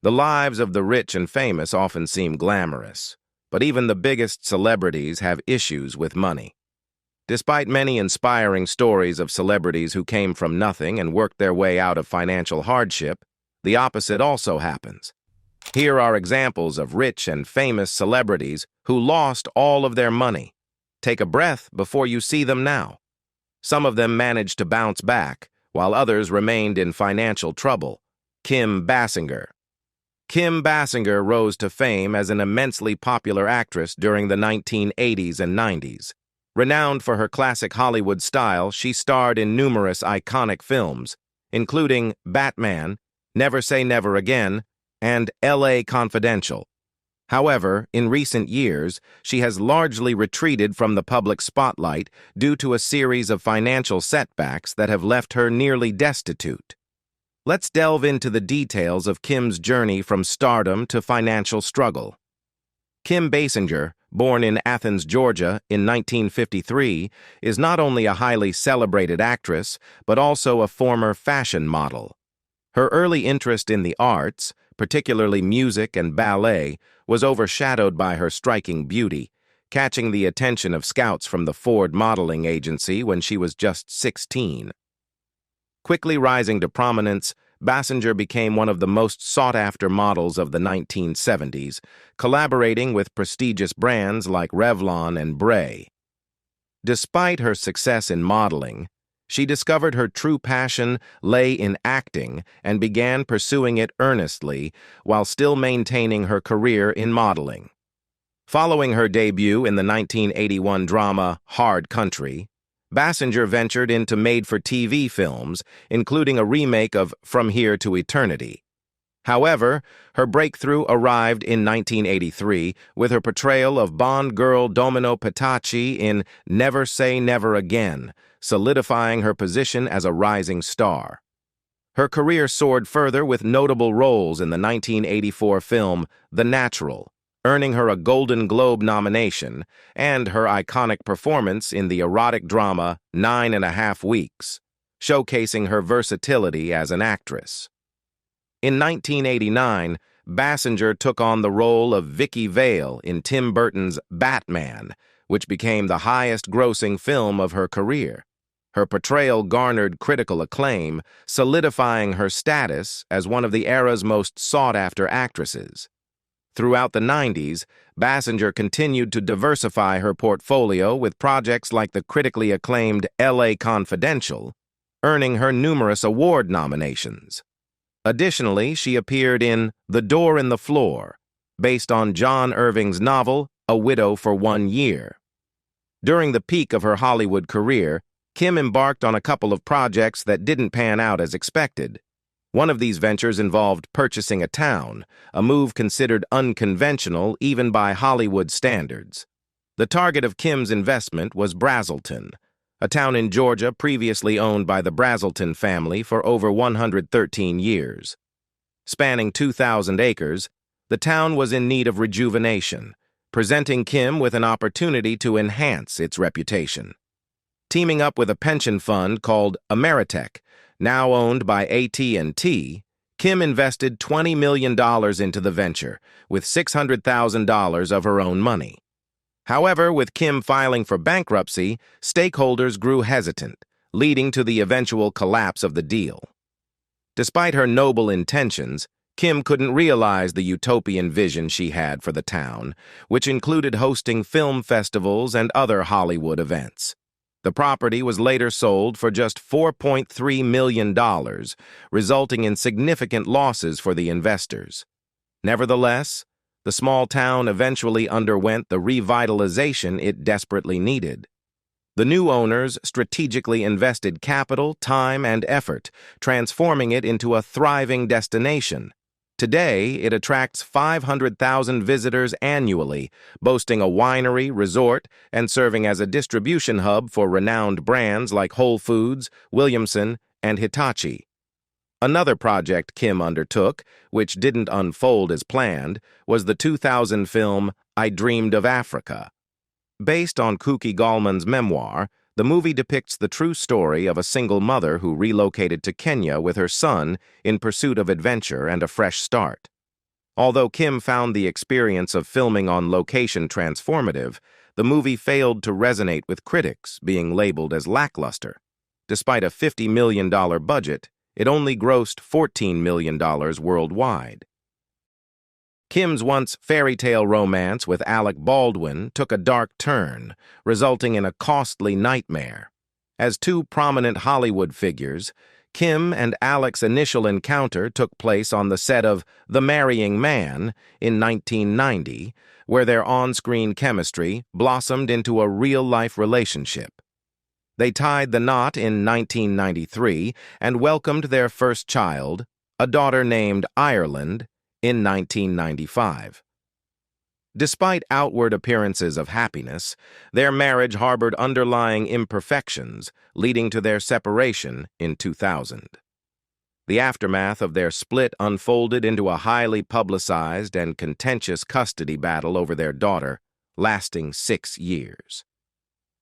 The lives of the rich and famous often seem glamorous, but even the biggest celebrities have issues with money. Despite many inspiring stories of celebrities who came from nothing and worked their way out of financial hardship, the opposite also happens. Here are examples of rich and famous celebrities who lost all of their money. Take a breath before you see them now. Some of them managed to bounce back, while others remained in financial trouble. Kim Basinger. Kim Basinger rose to fame as an immensely popular actress during the 1980s and 90s. Renowned for her classic Hollywood style, she starred in numerous iconic films, including Batman, Never Say Never Again, and L.A. Confidential. However, in recent years, she has largely retreated from the public spotlight due to a series of financial setbacks that have left her nearly destitute. Let's delve into the details of Kim's journey from stardom to financial struggle. Kim Basinger, born in Athens, Georgia, in 1953, is not only a highly celebrated actress, but also a former fashion model. Her early interest in the arts, particularly music and ballet, was overshadowed by her striking beauty, catching the attention of scouts from the Ford modeling agency when she was just 16. Quickly rising to prominence, Basinger became one of the most sought-after models of the 1970s, collaborating with prestigious brands like Revlon and Bray. Despite her success in modeling, she discovered her true passion lay in acting and began pursuing it earnestly while still maintaining her career in modeling. Following her debut in the 1981 drama Hard Country, Basinger ventured into made-for-TV films, including a remake of From Here to Eternity. However, her breakthrough arrived in 1983 with her portrayal of Bond girl Domino Petacci in Never Say Never Again, solidifying her position as a rising star. Her career soared further with notable roles in the 1984 film The Natural, earning her a Golden Globe nomination, and her iconic performance in the erotic drama 9½ Weeks, showcasing her versatility as an actress. In 1989, Basinger took on the role of Vicky Vale in Tim Burton's Batman, which became the highest-grossing film of her career. Her portrayal garnered critical acclaim, solidifying her status as one of the era's most sought-after actresses. Throughout the 90s, Basinger continued to diversify her portfolio with projects like the critically acclaimed L.A. Confidential, earning her numerous award nominations. Additionally, she appeared in The Door in the Floor, based on John Irving's novel A Widow for 1 Year. During the peak of her Hollywood career, Kim embarked on a couple of projects that didn't pan out as expected. One of these ventures involved purchasing a town, a move considered unconventional even by Hollywood standards. The target of Kim's investment was Braselton, a town in Georgia previously owned by the Braselton family for over 113 years. Spanning 2,000 acres, the town was in need of rejuvenation, presenting Kim with an opportunity to enhance its reputation. Teaming up with a pension fund called erratic, now owned by AT&T, Kim invested $20 million into the venture, with $600,000 of her own money. However, with Kim filing for bankruptcy, stakeholders grew hesitant, leading to the eventual collapse of the deal. Despite her noble intentions, Kim couldn't realize the utopian vision she had for the town, which included hosting film festivals and other Hollywood events. The property was later sold for just $4.3 million, resulting in significant losses for the investors. Nevertheless, the small town eventually underwent the revitalization it desperately needed. The new owners strategically invested capital, time, and effort, transforming it into a thriving destination. Today, it attracts 500,000 visitors annually, boasting a winery, resort, and serving as a distribution hub for renowned brands like Whole Foods, Williamson, and Hitachi. Another project Kim undertook, which didn't unfold as planned, was the 2000 film I Dreamed of Africa. Based on Kuki Gallman's memoir, the movie depicts the true story of a single mother who relocated to Kenya with her son in pursuit of adventure and a fresh start. Although Kim found the experience of filming on location transformative, the movie failed to resonate with critics, being labeled as lackluster. Despite a $50 million budget, it only grossed $14 million worldwide. Kim's once fairy tale romance with Alec Baldwin took a dark turn, resulting in a costly nightmare. As two prominent Hollywood figures, Kim and Alec's initial encounter took place on the set of The Marrying Man in 1990, where their on-screen chemistry blossomed into a real-life relationship. They tied the knot in 1993 and welcomed their first child, a daughter named Ireland, in 1995. Despite outward appearances of happiness, their marriage harbored underlying imperfections, leading to their separation in 2000. The aftermath of their split unfolded into a highly publicized and contentious custody battle over their daughter, lasting 6 years.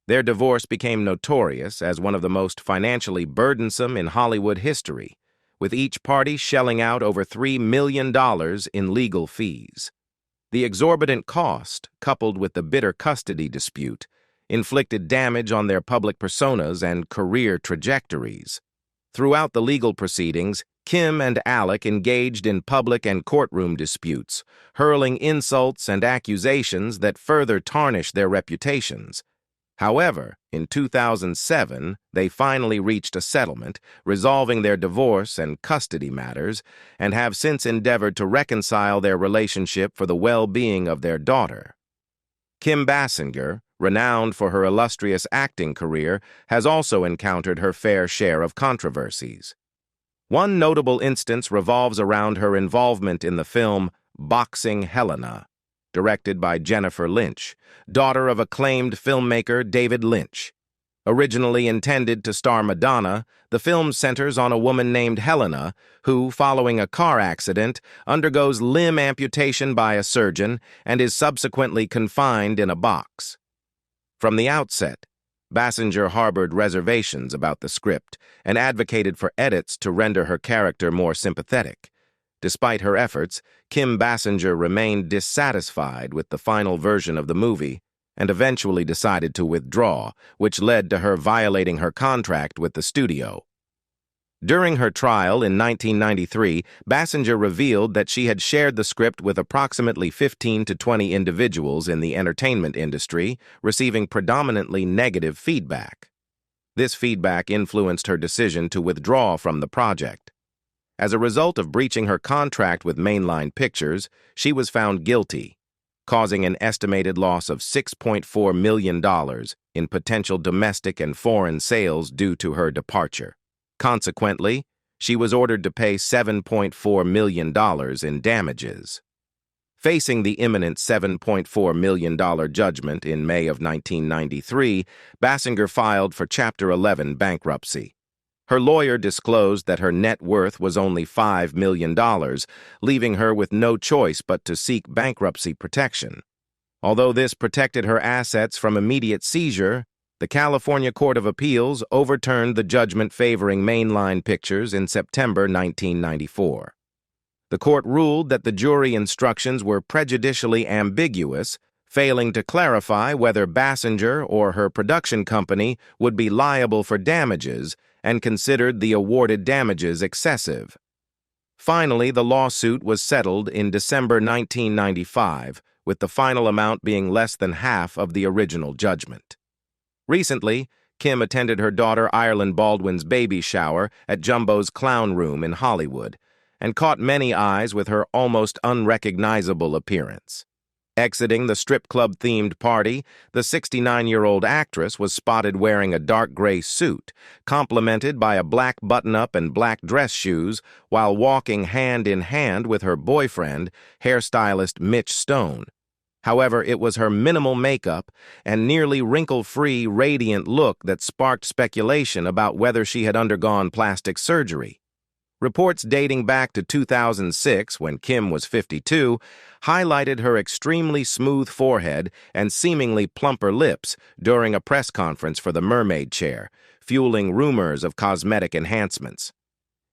Their divorce became notorious as one of the most financially burdensome in Hollywood history, with each party shelling out over $3 million in legal fees. The exorbitant cost, coupled with the bitter custody dispute, inflicted damage on their public personas and career trajectories. Throughout the legal proceedings, Kim and Alec engaged in public and courtroom disputes, hurling insults and accusations that further tarnished their reputations. However, in 2007, they finally reached a settlement, resolving their divorce and custody matters, and have since endeavored to reconcile their relationship for the well-being of their daughter. Kim Basinger, renowned for her illustrious acting career, has also encountered her fair share of controversies. One notable instance revolves around her involvement in the film Boxing Helena, directed by Jennifer Lynch, daughter of acclaimed filmmaker David Lynch. Originally intended to star Madonna, the film centers on a woman named Helena who, following a car accident, undergoes limb amputation by a surgeon and is subsequently confined in a box. From the outset, Basinger harbored reservations about the script and advocated for edits to render her character more sympathetic. Despite her efforts, Kim Basinger remained dissatisfied with the final version of the movie and eventually decided to withdraw, which led to her violating her contract with the studio. During her trial in 1993, Basinger revealed that she had shared the script with approximately 15 to 20 individuals in the entertainment industry, receiving predominantly negative feedback. This feedback influenced her decision to withdraw from the project. As a result of breaching her contract with Mainline Pictures, she was found guilty, causing an estimated loss of $6.4 million in potential domestic and foreign sales due to her departure. Consequently, she was ordered to pay $7.4 million in damages. Facing the imminent $7.4 million judgment in May of 1993, Basinger filed for Chapter 11 bankruptcy. Her lawyer disclosed that her net worth was only $5 million, leaving her with no choice but to seek bankruptcy protection. Although this protected her assets from immediate seizure, the California Court of Appeals overturned the judgment favoring Mainline Pictures in September 1994. The court ruled that the jury instructions were prejudicially ambiguous, failing to clarify whether Basinger or her production company would be liable for damages, and considered the awarded damages excessive. Finally, the lawsuit was settled in December 1995, with the final amount being less than half of the original judgment. Recently, Kim attended her daughter Ireland Baldwin's baby shower at Jumbo's Clown Room in Hollywood, and caught many eyes with her almost unrecognizable appearance. Exiting the strip club-themed party, the 69-year-old actress was spotted wearing a dark gray suit, complemented by a black button-up and black dress shoes, while walking hand-in-hand with her boyfriend, hairstylist Mitch Stone. However, it was her minimal makeup and nearly wrinkle-free, radiant look that sparked speculation about whether she had undergone plastic surgery. Reports dating back to 2006, when Kim was 52, highlighted her extremely smooth forehead and seemingly plumper lips during a press conference for the Mermaid Chair, fueling rumors of cosmetic enhancements.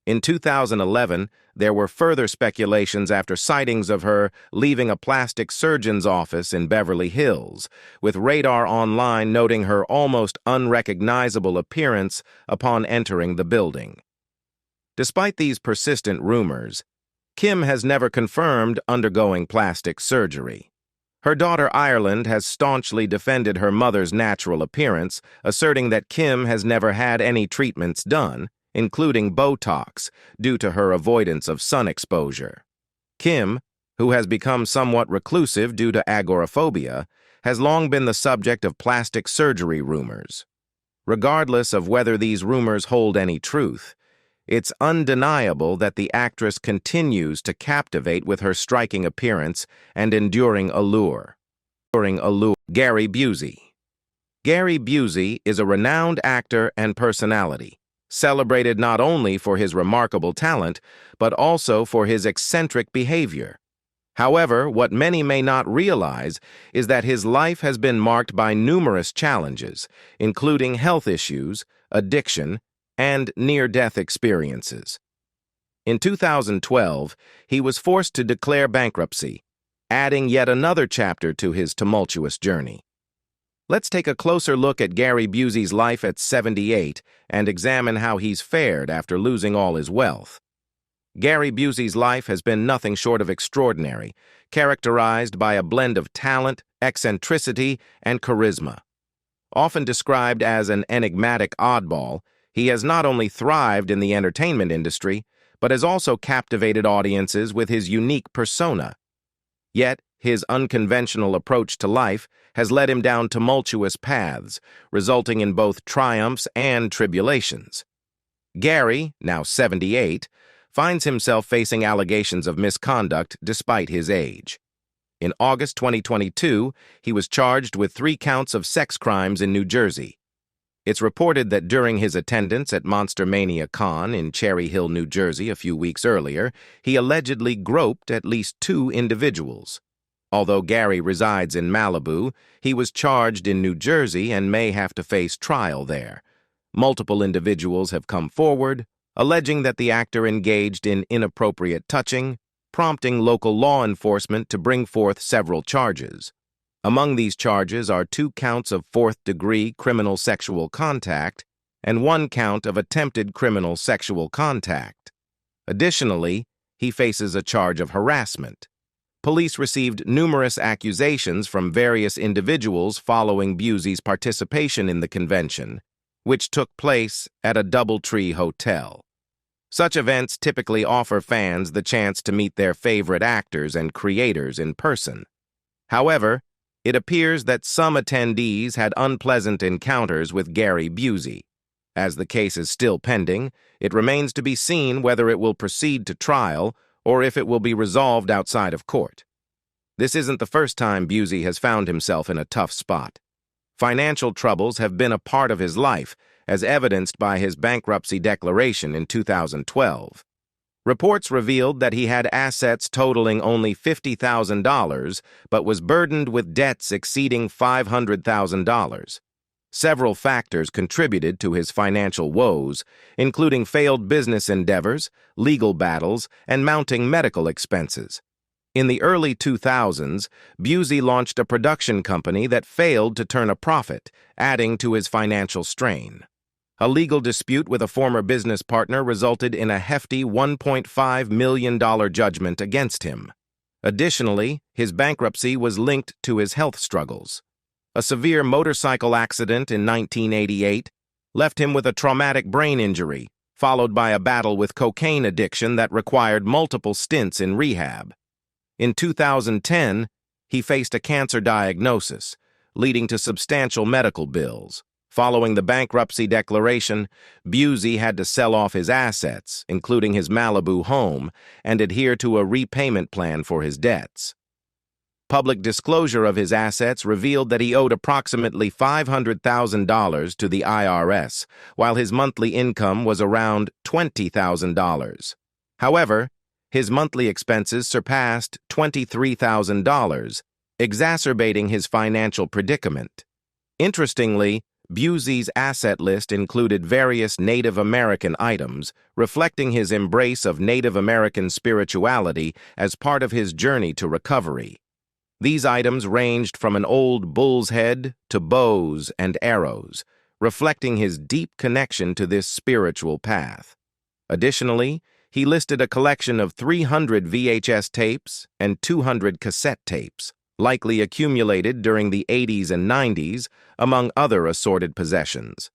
In 2011, there were further speculations after sightings of her leaving a plastic surgeon's office in Beverly Hills, with Radar Online noting her almost unrecognizable appearance upon entering the building. Despite these persistent rumors, Kim has never confirmed undergoing plastic surgery. Her daughter Ireland has staunchly defended her mother's natural appearance, asserting that Kim has never had any treatments done, including Botox, due to her avoidance of sun exposure. Kim, who has become somewhat reclusive due to agoraphobia, has long been the subject of plastic surgery rumors. Regardless of whether these rumors hold any truth, it's undeniable that the actress continues to captivate with her striking appearance and enduring allure. Gary Busey. Gary Busey is a renowned actor and personality, celebrated not only for his remarkable talent, but also for his eccentric behavior. However, what many may not realize is that his life has been marked by numerous challenges, including health issues, addiction, and near-death experiences. In 2012, he was forced to declare bankruptcy, adding yet another chapter to his tumultuous journey. Let's take a closer look at Gary Busey's life at 78 and examine how he's fared after losing all his wealth. Gary Busey's life has been nothing short of extraordinary, characterized by a blend of talent, eccentricity, and charisma. Often described as an enigmatic oddball, he has not only thrived in the entertainment industry, but has also captivated audiences with his unique persona. Yet, his unconventional approach to life has led him down tumultuous paths, resulting in both triumphs and tribulations. Gary, now 78, finds himself facing allegations of misconduct despite his age. In August 2022, he was charged with 3 counts of sex crimes in New Jersey. It's reported that during his attendance at Monster Mania Con in Cherry Hill, New Jersey a few weeks earlier, he allegedly groped at least 2 individuals. Although Gary resides in Malibu, he was charged in New Jersey and may have to face trial there. Multiple individuals have come forward, alleging that the actor engaged in inappropriate touching, prompting local law enforcement to bring forth several charges. Among these charges are 2 counts of 4th-degree criminal sexual contact and 1 count of attempted criminal sexual contact. Additionally, he faces a charge of harassment. Police received numerous accusations from various individuals following Busey's participation in the convention, which took place at a DoubleTree hotel. Such events typically offer fans the chance to meet their favorite actors and creators in person. However, it appears that some attendees had unpleasant encounters with Gary Busey. As the case is still pending, it remains to be seen whether it will proceed to trial or if it will be resolved outside of court. This isn't the first time Busey has found himself in a tough spot. Financial troubles have been a part of his life, as evidenced by his bankruptcy declaration in 2012. Reports revealed that he had assets totaling only $50,000, but was burdened with debts exceeding $500,000. Several factors contributed to his financial woes, including failed business endeavors, legal battles, and mounting medical expenses. In the early 2000s, Busey launched a production company that failed to turn a profit, adding to his financial strain. A legal dispute with a former business partner resulted in a hefty $1.5 million judgment against him. Additionally, his bankruptcy was linked to his health struggles. A severe motorcycle accident in 1988 left him with a traumatic brain injury, followed by a battle with cocaine addiction that required multiple stints in rehab. In 2010, he faced a cancer diagnosis, leading to substantial medical bills. Following the bankruptcy declaration, Busey had to sell off his assets, including his Malibu home, and adhere to a repayment plan for his debts. Public disclosure of his assets revealed that he owed approximately $500,000 to the IRS, while his monthly income was around $20,000. However, his monthly expenses surpassed $23,000, exacerbating his financial predicament. Interestingly, Busey's asset list included various Native American items, reflecting his embrace of Native American spirituality as part of his journey to recovery. These items ranged from an old bull's head to bows and arrows, reflecting his deep connection to this spiritual path. Additionally, he listed a collection of 300 VHS tapes and 200 cassette tapes, likely accumulated during the 80s and 90s, among other assorted possessions.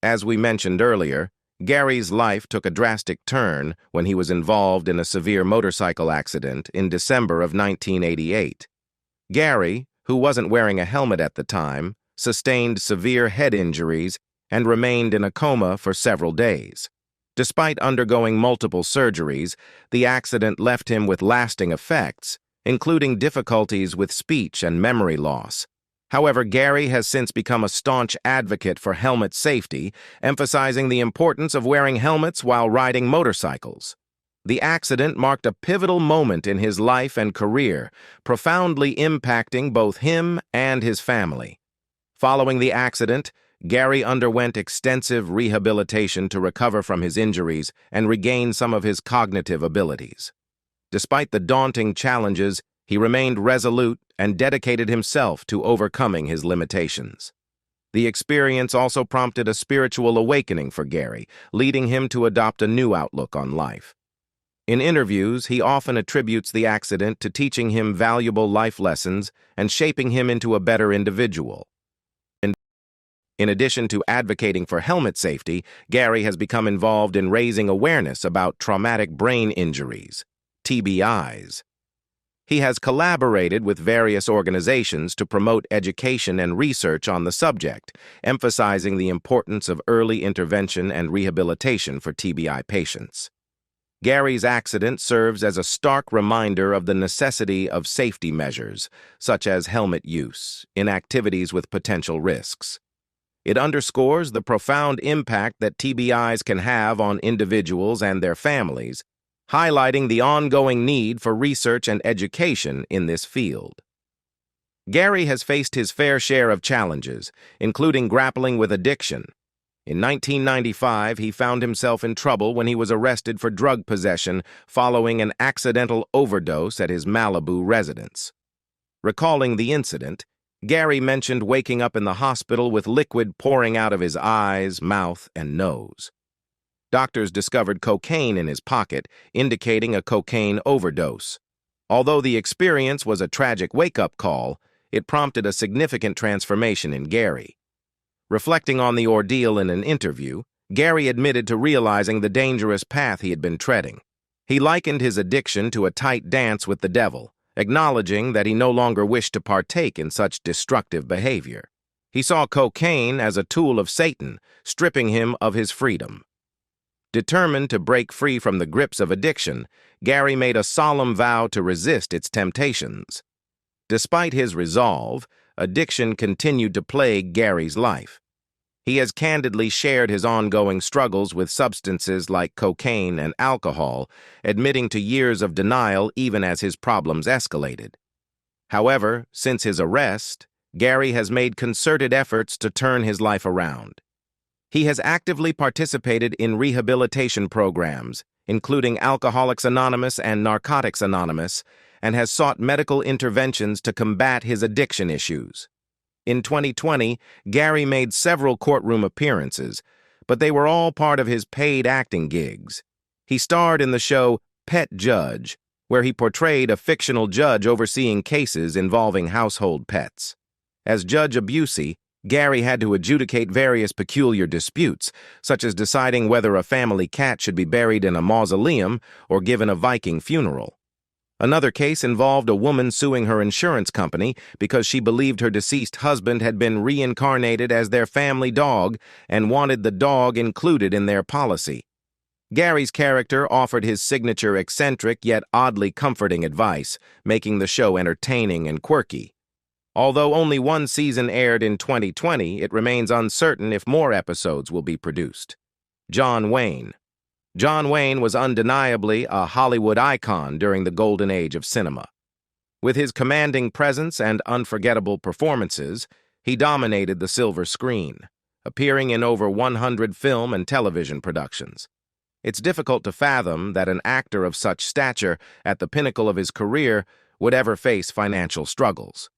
As we mentioned earlier, Gary's life took a drastic turn when he was involved in a severe motorcycle accident in December of 1988. Gary, who wasn't wearing a helmet at the time, sustained severe head injuries and remained in a coma for several days. Despite undergoing multiple surgeries, the accident left him with lasting effects, including difficulties with speech and memory loss. However, Gary has since become a staunch advocate for helmet safety, emphasizing the importance of wearing helmets while riding motorcycles. The accident marked a pivotal moment in his life and career, profoundly impacting both him and his family. Following the accident, Gary underwent extensive rehabilitation to recover from his injuries and regain some of his cognitive abilities. Despite the daunting challenges, he remained resolute and dedicated himself to overcoming his limitations. The experience also prompted a spiritual awakening for Gary, leading him to adopt a new outlook on life. In interviews, he often attributes the accident to teaching him valuable life lessons and shaping him into a better individual. In addition to advocating for helmet safety, Gary has become involved in raising awareness about traumatic brain injuries, TBIs. He has collaborated with various organizations to promote education and research on the subject, emphasizing the importance of early intervention and rehabilitation for TBI patients. Gary's accident serves as a stark reminder of the necessity of safety measures, such as helmet use, in activities with potential risks. It underscores the profound impact that TBIs can have on individuals and their families, highlighting the ongoing need for research and education in this field. Gary has faced his fair share of challenges, including grappling with addiction. In 1995, he found himself in trouble when he was arrested for drug possession following an accidental overdose at his Malibu residence. Recalling the incident, Gary mentioned waking up in the hospital with liquid pouring out of his eyes, mouth, and nose. Doctors discovered cocaine in his pocket, indicating a cocaine overdose. Although the experience was a tragic wake-up call, it prompted a significant transformation in Gary. Reflecting on the ordeal in an interview, Gary admitted to realizing the dangerous path he had been treading. He likened his addiction to a tight dance with the devil, acknowledging that he no longer wished to partake in such destructive behavior. He saw cocaine as a tool of Satan, stripping him of his freedom. Determined to break free from the grips of addiction, Gary made a solemn vow to resist its temptations. Despite his resolve, addiction continued to plague Gary's life. He has candidly shared his ongoing struggles with substances like cocaine and alcohol, admitting to years of denial even as his problems escalated. However, since his arrest, Gary has made concerted efforts to turn his life around. He has actively participated in rehabilitation programs, including Alcoholics Anonymous and Narcotics Anonymous, and has sought medical interventions to combat his addiction issues. In 2020, Gary made several courtroom appearances, but they were all part of his paid acting gigs. He starred in the show Pet Judge, where he portrayed a fictional judge overseeing cases involving household pets. As Judge Busey, Gary had to adjudicate various peculiar disputes, such as deciding whether a family cat should be buried in a mausoleum or given a Viking funeral. Another case involved a woman suing her insurance company because she believed her deceased husband had been reincarnated as their family dog and wanted the dog included in their policy. Gary's character offered his signature eccentric yet oddly comforting advice, making the show entertaining and quirky. Although only one season aired in 2020, it remains uncertain if more episodes will be produced. John Wayne. John Wayne was undeniably a Hollywood icon during the golden age of cinema. With his commanding presence and unforgettable performances, he dominated the silver screen. appearing in over 100 film and television productions. It's difficult to fathom that an actor of such stature at the pinnacle of his career would ever face financial struggles.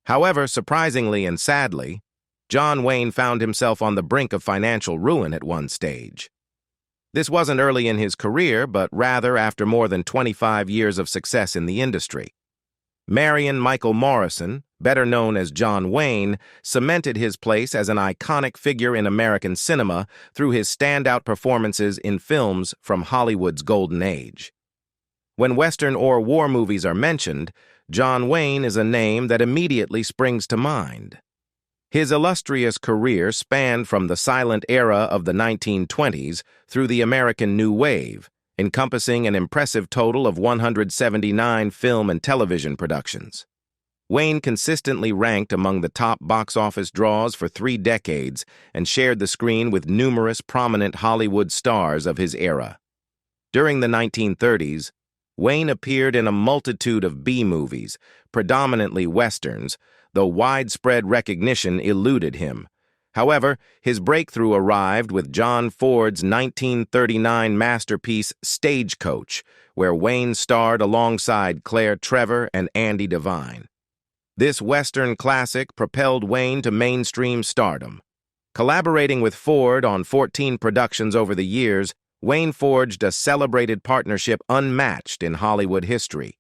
However, surprisingly and sadly, John Wayne found himself on the brink of financial ruin at one stage. This wasn't early in his career, but rather after more than 25 years of success in the industry. Marion Michael Morrison, better known as John Wayne, cemented his place as an iconic figure in American cinema through his standout performances in films from Hollywood's golden age. When Western or war movies are mentioned, John Wayne is a name that immediately springs to mind. His illustrious career spanned from the silent era of the 1920s through the American New Wave, encompassing an impressive total of 179 film and television productions. Wayne consistently ranked among the top box office draws for 3 decades and shared the screen with numerous prominent Hollywood stars of his era. During the 1930s, Wayne appeared in a multitude of B-movies, predominantly westerns, though widespread recognition eluded him. However, his breakthrough arrived with John Ford's 1939 masterpiece Stagecoach, where Wayne starred alongside Claire Trevor and Andy Devine. This Western classic propelled Wayne to mainstream stardom. Collaborating with Ford on 14 productions over the years, Wayne forged a celebrated partnership unmatched in Hollywood history.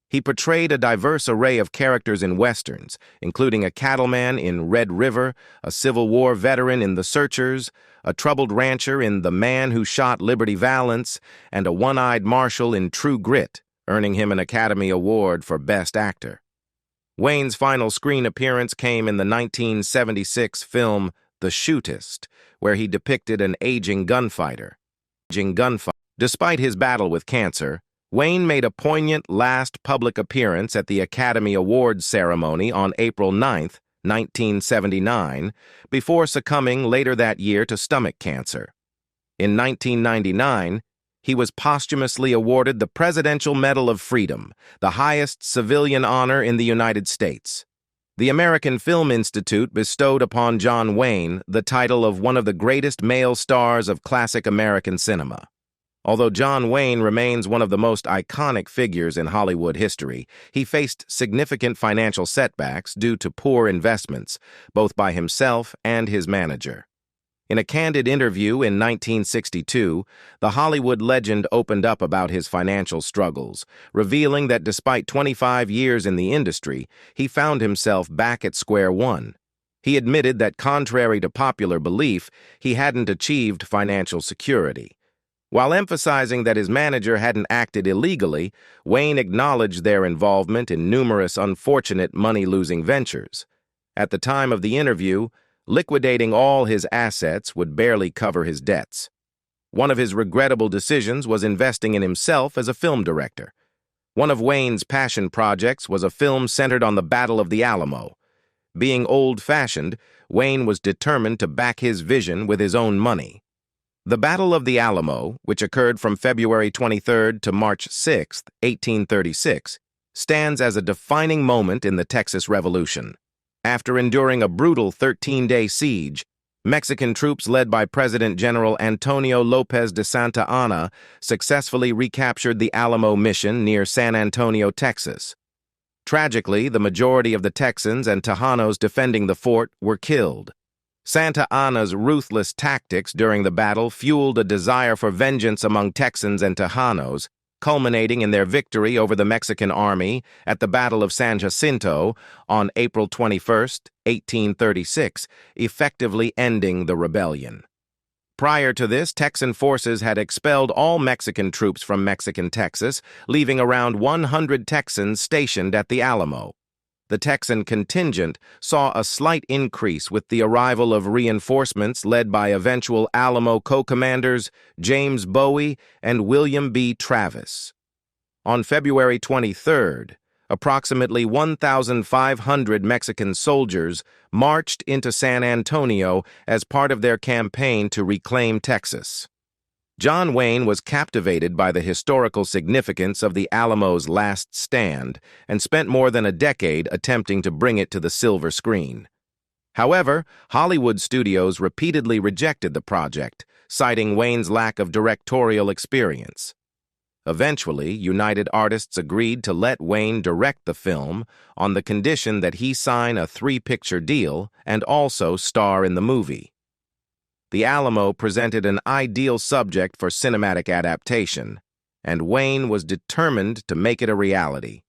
He portrayed a diverse array of characters in Westerns, including a cattleman in Red River, a Civil War veteran in The Searchers, a troubled rancher in The Man Who Shot Liberty Valance, and a one-eyed marshal in True Grit, earning him an Academy Award for Best Actor. Wayne's final screen appearance came in the 1976 film The Shootist, where he depicted an aging gunfighter. Despite his battle with cancer, Wayne made a poignant last public appearance at the Academy Awards ceremony on April 9, 1979, before succumbing later that year to stomach cancer. In 1999, he was posthumously awarded the Presidential Medal of Freedom, the highest civilian honor in the United States. The American Film Institute bestowed upon John Wayne the title of one of the greatest male stars of classic American cinema. Although John Wayne remains one of the most iconic figures in Hollywood history, he faced significant financial setbacks due to poor investments, both by himself and his manager. In a candid interview in 1962, the Hollywood legend opened up about his financial struggles, revealing that despite 25 years in the industry, he found himself back at square one. He admitted that, contrary to popular belief, he hadn't achieved financial security. While emphasizing that his manager hadn't acted illegally, Wayne acknowledged their involvement in numerous unfortunate money-losing ventures. At the time of the interview, liquidating all his assets would barely cover his debts. One of his regrettable decisions was investing in himself as a film director. One of Wayne's passion projects was a film centered on the Battle of the Alamo. Being old-fashioned, Wayne was determined to back his vision with his own money. The Battle of the Alamo, which occurred from February 23 to March 6, 1836, stands as a defining moment in the Texas Revolution. After enduring a brutal 13-day siege, Mexican troops led by President General Antonio Lopez de Santa Anna successfully recaptured the Alamo Mission near San Antonio, Texas. Tragically, the majority of the Texans and Tejanos defending the fort were killed. Santa Anna's ruthless tactics during the battle fueled a desire for vengeance among Texans and Tejanos, culminating in their victory over the Mexican army at the Battle of San Jacinto on April 21, 1836, effectively ending the rebellion. Prior to this, Texan forces had expelled all Mexican troops from Mexican Texas, leaving around 100 Texans stationed at the Alamo. The Texan contingent saw a slight increase with the arrival of reinforcements led by eventual Alamo co-commanders James Bowie and William B. Travis. On February 23rd, approximately 1,500 Mexican soldiers marched into San Antonio as part of their campaign to reclaim Texas. John Wayne was captivated by the historical significance of the Alamo's last stand and spent more than a decade attempting to bring it to the silver screen. However, Hollywood studios repeatedly rejected the project, citing Wayne's lack of directorial experience. Eventually, United Artists agreed to let Wayne direct the film on the condition that he sign a 3-picture deal and also star in the movie. The Alamo presented an ideal subject for cinematic adaptation, and Wayne was determined to make it a reality.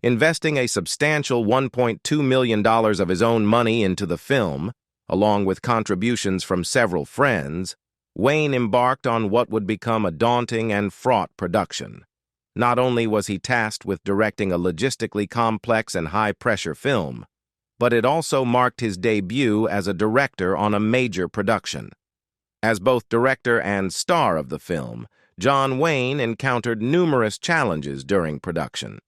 Investing a substantial $1.2 million of his own money into the film, along with contributions from several friends, Wayne embarked on what would become a daunting and fraught production. Not only was he tasked with directing a logistically complex and high-pressure film, but it also marked his debut as a director on a major production. As both director and star of the film, John Wayne encountered numerous challenges during production.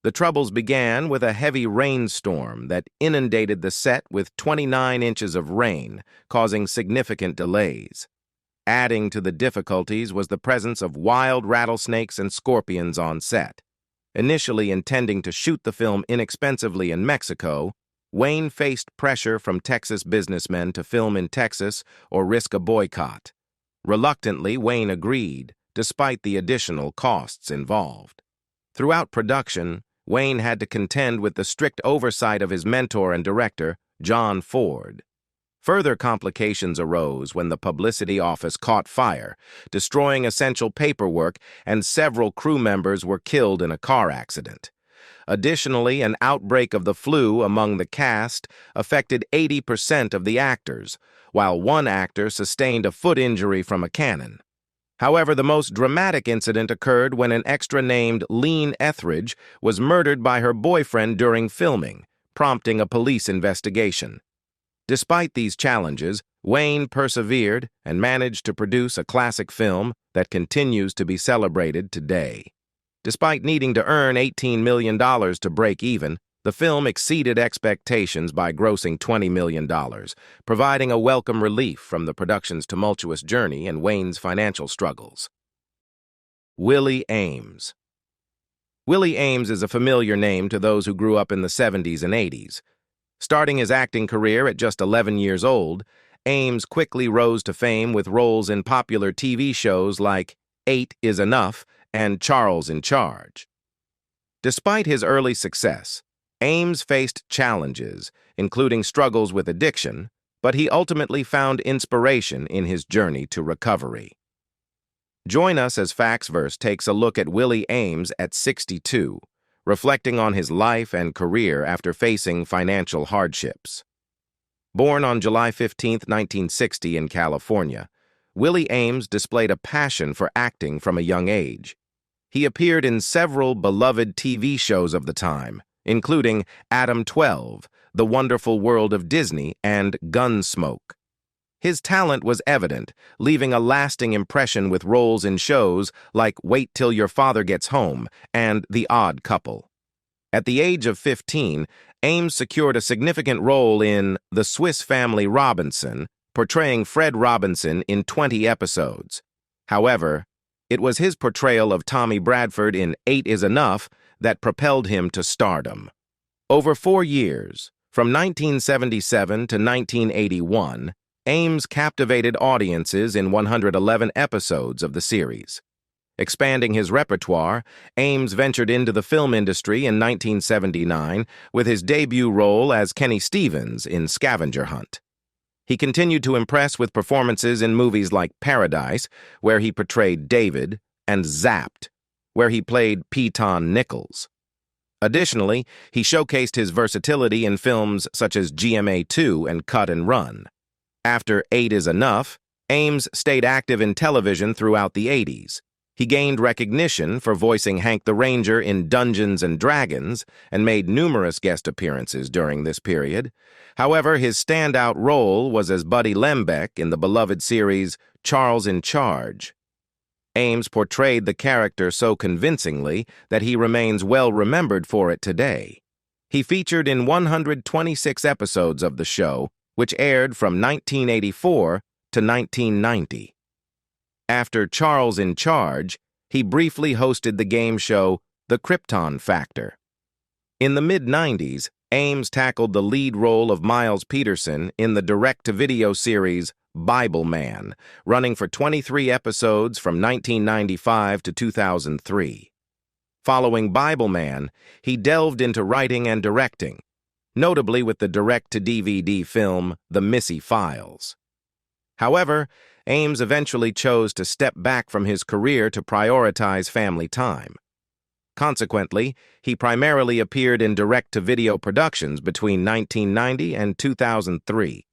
The troubles began with a heavy rainstorm that inundated the set with 29 inches of rain, causing significant delays. Adding to the difficulties was the presence of wild rattlesnakes and scorpions on set. Initially intending to shoot the film inexpensively in Mexico, Wayne faced pressure from Texas businessmen to film in Texas or risk a boycott. Reluctantly, Wayne agreed, despite the additional costs involved. Throughout production, Wayne had to contend with the strict oversight of his mentor and director, John Ford. Further complications arose when the publicity office caught fire, destroying essential paperwork, and several crew members were killed in a car accident. Additionally, an outbreak of the flu among the cast affected 80% of the actors, while one actor sustained a foot injury from a cannon. However, the most dramatic incident occurred when an extra named Lean Etheridge was murdered by her boyfriend during filming, prompting a police investigation. Despite these challenges, Wayne persevered and managed to produce a classic film that continues to be celebrated today. Despite needing to earn $18 million to break even, the film exceeded expectations by grossing $20 million, providing a welcome relief from the production's tumultuous journey and Wayne's financial struggles. Willie Ames. Willie Ames is a familiar name to those who grew up in the 70s and 80s. Starting his acting career at just 11 years old, Ames quickly rose to fame with roles in popular TV shows like 8 is Enough and Charles in Charge. Despite his early success, Ames faced challenges, including struggles with addiction, but he ultimately found inspiration in his journey to recovery. Join us as Factsverse takes a look at Willie Ames at 62, reflecting on his life and career after facing financial hardships. Born on July 15, 1960 in California, Willie Ames displayed a passion for acting from a young age. He appeared in several beloved TV shows of the time, including Adam 12, The Wonderful World of Disney, and Gunsmoke. His talent was evident, leaving a lasting impression with roles in shows like Wait Till Your Father Gets Home and The Odd Couple. At the age of 15, Ames secured a significant role in The Swiss Family Robinson, portraying Fred Robinson in 20 episodes. However, it was his portrayal of Tommy Bradford in 8 is Enough that propelled him to stardom. Over 4 years, from 1977 to 1981, Ames captivated audiences in 111 episodes of the series. Expanding his repertoire, Ames ventured into the film industry in 1979 with his debut role as Kenny Stevens in Scavenger Hunt. He continued to impress with performances in movies like Paradise, where he portrayed David, and Zapped, where he played Peyton Nichols. Additionally, he showcased his versatility in films such as GMA2 and Cut and Run. After 8 is Enough, Ames stayed active in television throughout the 80s. He gained recognition for voicing Hank the Ranger in Dungeons and Dragons and made numerous guest appearances during this period. However, his standout role was as Buddy Lembeck in the beloved series Charles in Charge. Ames portrayed the character so convincingly that he remains well remembered for it today. He featured in 126 episodes of the show, which aired from 1984 to 1990. After Charles in Charge, he briefly hosted the game show The Krypton Factor. In the mid-90s, Ames tackled the lead role of Miles Peterson in the direct-to-video series Bible Man, running for 23 episodes from 1995 to 2003. Following Bible Man, he delved into writing and directing, notably with the direct-to-DVD film The Missy Files. However, Ames eventually chose to step back from his career to prioritize family time. Consequently, he primarily appeared in direct-to-video productions between 1990 and 2003.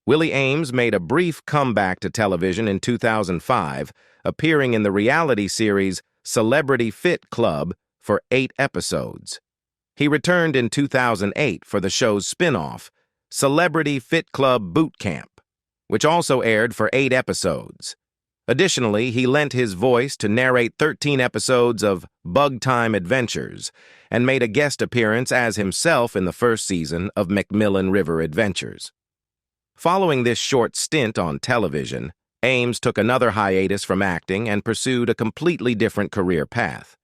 Willie Ames made a brief comeback to television in 2005, appearing in the reality series Celebrity Fit Club for 8 episodes. He returned in 2008 for the show's spin-off, Celebrity Fit Club Boot Camp, which also aired for 8 episodes. Additionally, he lent his voice to narrate 13 episodes of Bug Time Adventures and made a guest appearance as himself in the first season of Macmillan River Adventures. Following this short stint on television, Ames took another hiatus from acting and pursued a completely different career path.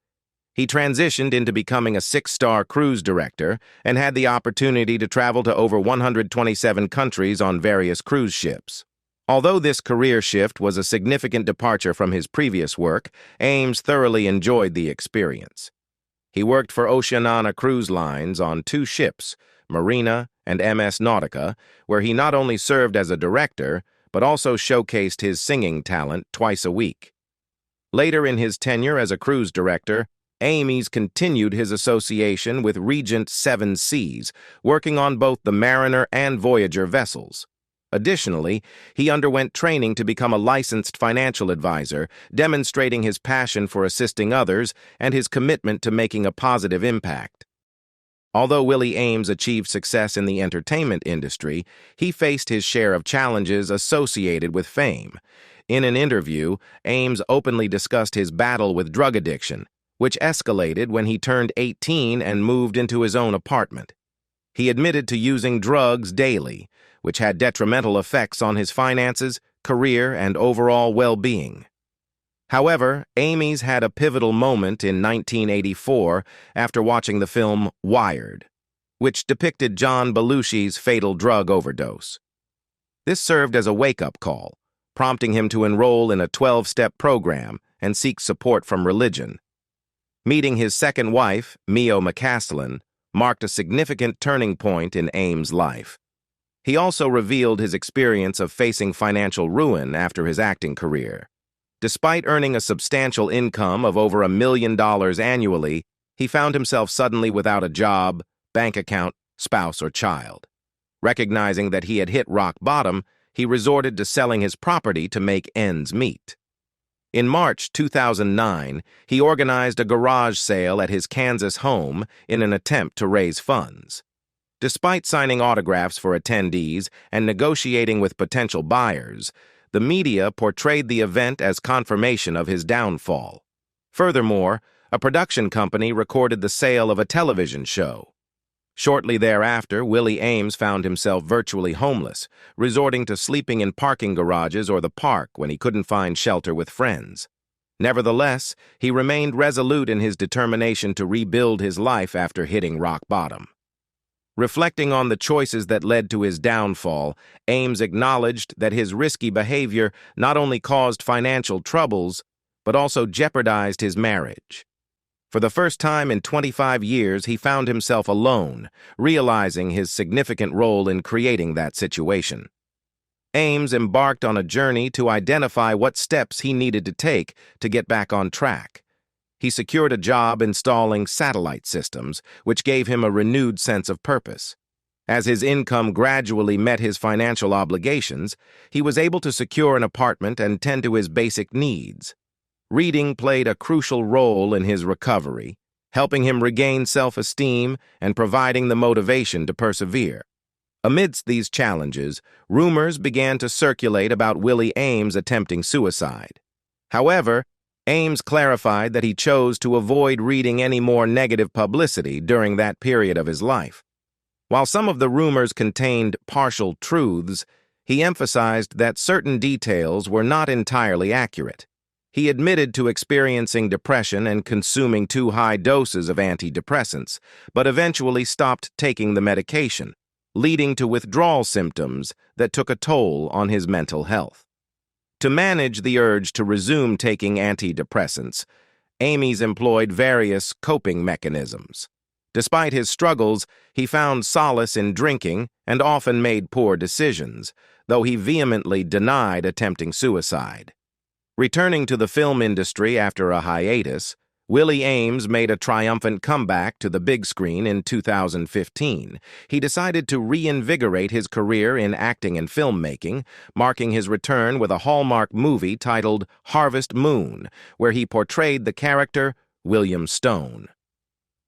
He transitioned into becoming a 6-star cruise director and had the opportunity to travel to over 127 countries on various cruise ships. Although this career shift was a significant departure from his previous work, Ames thoroughly enjoyed the experience. He worked for Oceania Cruise Lines on 2 ships, Marina and MS Nautica, where he not only served as a director, but also showcased his singing talent twice a week. Later in his tenure as a cruise director, Ames continued his association with Regent 7 Seas, working on both the Mariner and Voyager vessels. Additionally, he underwent training to become a licensed financial advisor, demonstrating his passion for assisting others and his commitment to making a positive impact. Although Willie Ames achieved success in the entertainment industry, he faced his share of challenges associated with fame. In an interview, Ames openly discussed his battle with drug addiction, which escalated when he turned 18 and moved into his own apartment. He admitted to using drugs daily, which had detrimental effects on his finances, career, and overall well-being. However, Ames had a pivotal moment in 1984 after watching the film Wired, which depicted John Belushi's fatal drug overdose. This served as a wake-up call, prompting him to enroll in a 12-step program and seek support from religion. Meeting his second wife, Mio McCaslin, marked a significant turning point in Ames' life. He also revealed his experience of facing financial ruin after his acting career. Despite earning a substantial income of over $1 million annually, he found himself suddenly without a job, bank account, spouse, or child. Recognizing that he had hit rock bottom, he resorted to selling his property to make ends meet. In March 2009, he organized a garage sale at his Kansas home in an attempt to raise funds. Despite signing autographs for attendees and negotiating with potential buyers, the media portrayed the event as confirmation of his downfall. Furthermore, a production company recorded the sale of a television show. Shortly thereafter, Willie Ames found himself virtually homeless, resorting to sleeping in parking garages or the park when he couldn't find shelter with friends. Nevertheless, he remained resolute in his determination to rebuild his life after hitting rock bottom. Reflecting on the choices that led to his downfall, Ames acknowledged that his risky behavior not only caused financial troubles, but also jeopardized his marriage. For the first time in 25 years, he found himself alone, realizing his significant role in creating that situation. Ames embarked on a journey to identify what steps he needed to take to get back on track. He secured a job installing satellite systems, which gave him a renewed sense of purpose. As his income gradually met his financial obligations, he was able to secure an apartment and tend to his basic needs. Reading played a crucial role in his recovery, helping him regain self-esteem and providing the motivation to persevere. Amidst these challenges, rumors began to circulate about Willie Ames attempting suicide. However, Ames clarified that he chose to avoid reading any more negative publicity during that period of his life. While some of the rumors contained partial truths, he emphasized that certain details were not entirely accurate. He admitted to experiencing depression and consuming too high doses of antidepressants, but eventually stopped taking the medication, leading to withdrawal symptoms that took a toll on his mental health. To manage the urge to resume taking antidepressants, Ames employed various coping mechanisms. Despite his struggles, he found solace in drinking and often made poor decisions, though he vehemently denied attempting suicide. Returning to the film industry after a hiatus, Willie Ames made a triumphant comeback to the big screen in 2015. He decided to reinvigorate his career in acting and filmmaking, marking his return with a Hallmark movie titled Harvest Moon, where he portrayed the character William Stone.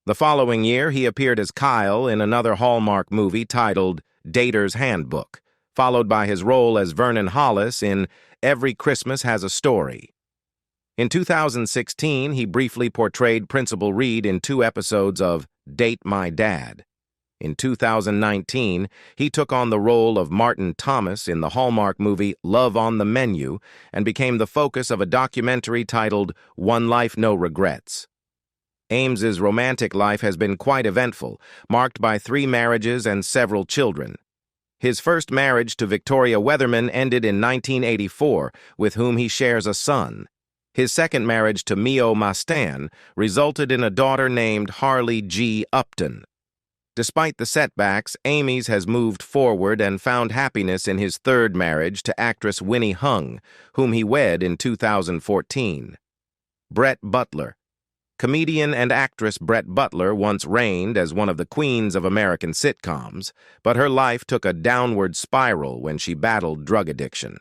The following year, he appeared as Kyle in another Hallmark movie titled Dater's Handbook, followed by his role as Vernon Hollis in Every Christmas Has a Story. In 2016, he briefly portrayed Principal Reed in 2 episodes of Date My Dad. In 2019, he took on the role of Martin Thomas in the Hallmark movie Love on the Menu and became the focus of a documentary titled One Life No Regrets. Ames's romantic life has been quite eventful, marked by 3 marriages and several children. His first marriage to Victoria Weatherman ended in 1984, with whom he shares a son. His second marriage to Mio Mastan resulted in a daughter named Harley G. Upton. Despite the setbacks, Ames has moved forward and found happiness in his third marriage to actress Winnie Hung, whom he wed in 2014. Brett Butler. Comedian and actress Brett Butler once reigned as one of the queens of American sitcoms, but her life took a downward spiral when she battled drug addiction.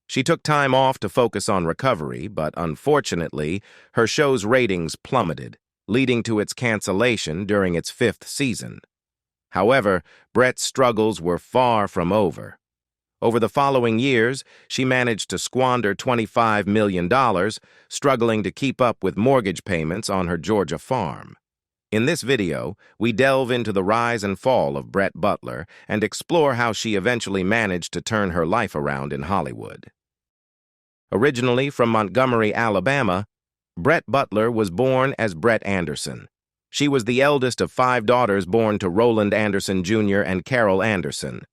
She took time off to focus on recovery, but unfortunately, her show's ratings plummeted, leading to its cancellation during its 5th season. However, Brett's struggles were far from over. Over the following years, she managed to squander $25 million, struggling to keep up with mortgage payments on her Georgia farm. In this video, we delve into the rise and fall of Brett Butler and explore how she eventually managed to turn her life around in Hollywood. Originally from Montgomery, Alabama, Brett Butler was born as Brett Anderson. She was the eldest of 5 daughters born to Roland Anderson Jr. and Carol Anderson.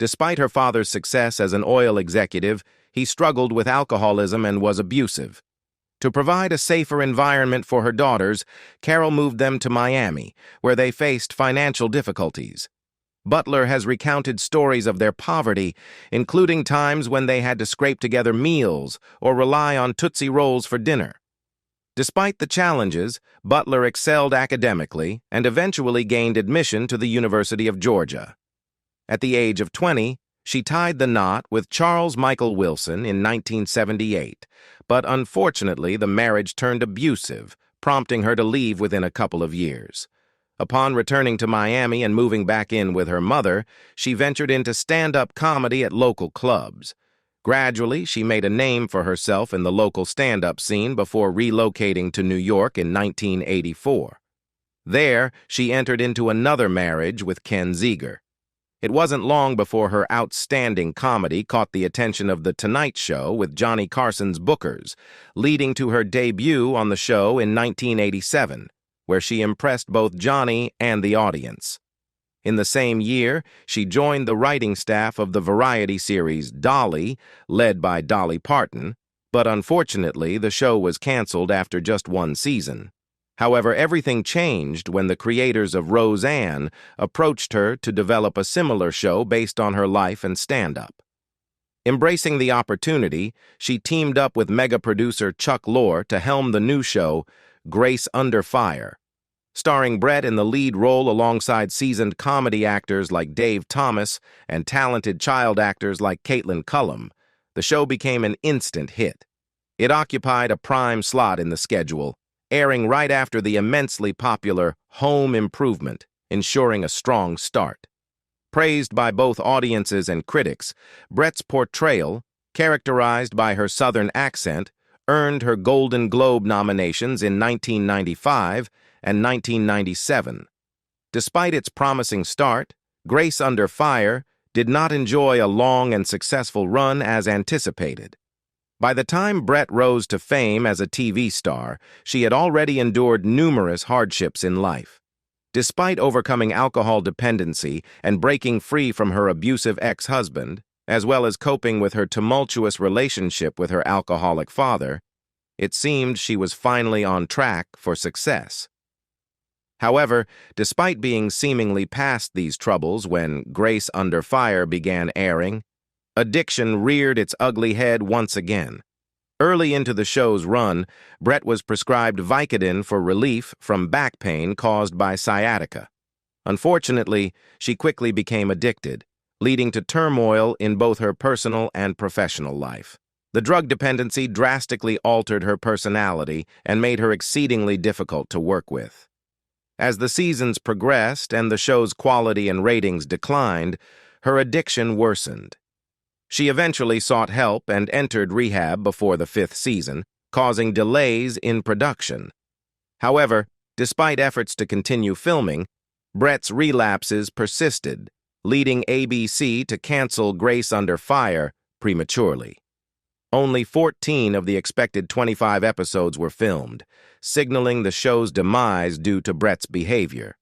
Despite her father's success as an oil executive, he struggled with alcoholism and was abusive. To provide a safer environment for her daughters, Carol moved them to Miami, where they faced financial difficulties. Butler has recounted stories of their poverty, including times when they had to scrape together meals or rely on Tootsie Rolls for dinner. Despite the challenges, Butler excelled academically and eventually gained admission to the University of Georgia. At the age of 20, she tied the knot with Charles Michael Wilson in 1978, but unfortunately the marriage turned abusive, prompting her to leave within a couple of years. Upon returning to Miami and moving back in with her mother, she ventured into stand-up comedy at local clubs. Gradually, she made a name for herself in the local stand-up scene before relocating to New York in 1984. There, she entered into another marriage with Ken Ziegler. It wasn't long before her outstanding comedy caught the attention of The Tonight Show with Johnny Carson's Bookers, leading to her debut on the show in 1987, where she impressed both Johnny and the audience. In the same year, she joined the writing staff of the variety series Dolly, led by Dolly Parton, but unfortunately the show was canceled after just 1 season. However, everything changed when the creators of Roseanne approached her to develop a similar show based on her life and stand-up. Embracing the opportunity, she teamed up with mega-producer Chuck Lorre to helm the new show, Grace Under Fire. Starring Brett in the lead role alongside seasoned comedy actors like Dave Thomas and talented child actors like Caitlin Cullum, the show became an instant hit. It occupied a prime slot in the schedule, airing right after the immensely popular Home Improvement, ensuring a strong start. Praised by both audiences and critics, Brett's portrayal, characterized by her Southern accent, earned her Golden Globe nominations in 1995 and 1997. Despite its promising start, Grace Under Fire did not enjoy a long and successful run as anticipated. By the time Brett rose to fame as a TV star, she had already endured numerous hardships in life. Despite overcoming alcohol dependency and breaking free from her abusive ex-husband, as well as coping with her tumultuous relationship with her alcoholic father, it seemed she was finally on track for success. However, despite being seemingly past these troubles when Grace Under Fire began airing, addiction reared its ugly head once again. Early into the show's run, Brett was prescribed Vicodin for relief from back pain caused by sciatica. Unfortunately, she quickly became addicted, leading to turmoil in both her personal and professional life. The drug dependency drastically altered her personality and made her exceedingly difficult to work with. As the seasons progressed and the show's quality and ratings declined, her addiction worsened. She eventually sought help and entered rehab before the 5th season, causing delays in production. However, despite efforts to continue filming, Brett's relapses persisted, leading ABC to cancel Grace Under Fire prematurely. Only 14 of the expected 25 episodes were filmed, signaling the show's demise due to Brett's behavior.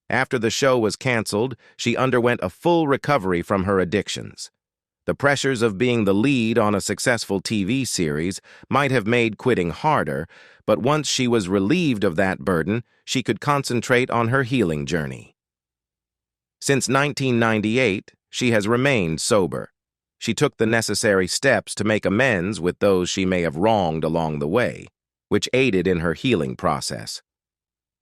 After the show was canceled, she underwent a full recovery from her addictions. The pressures of being the lead on a successful TV series might have made quitting harder, but once she was relieved of that burden, she could concentrate on her healing journey. Since 1998, she has remained sober. She took the necessary steps to make amends with those she may have wronged along the way, which aided in her healing process.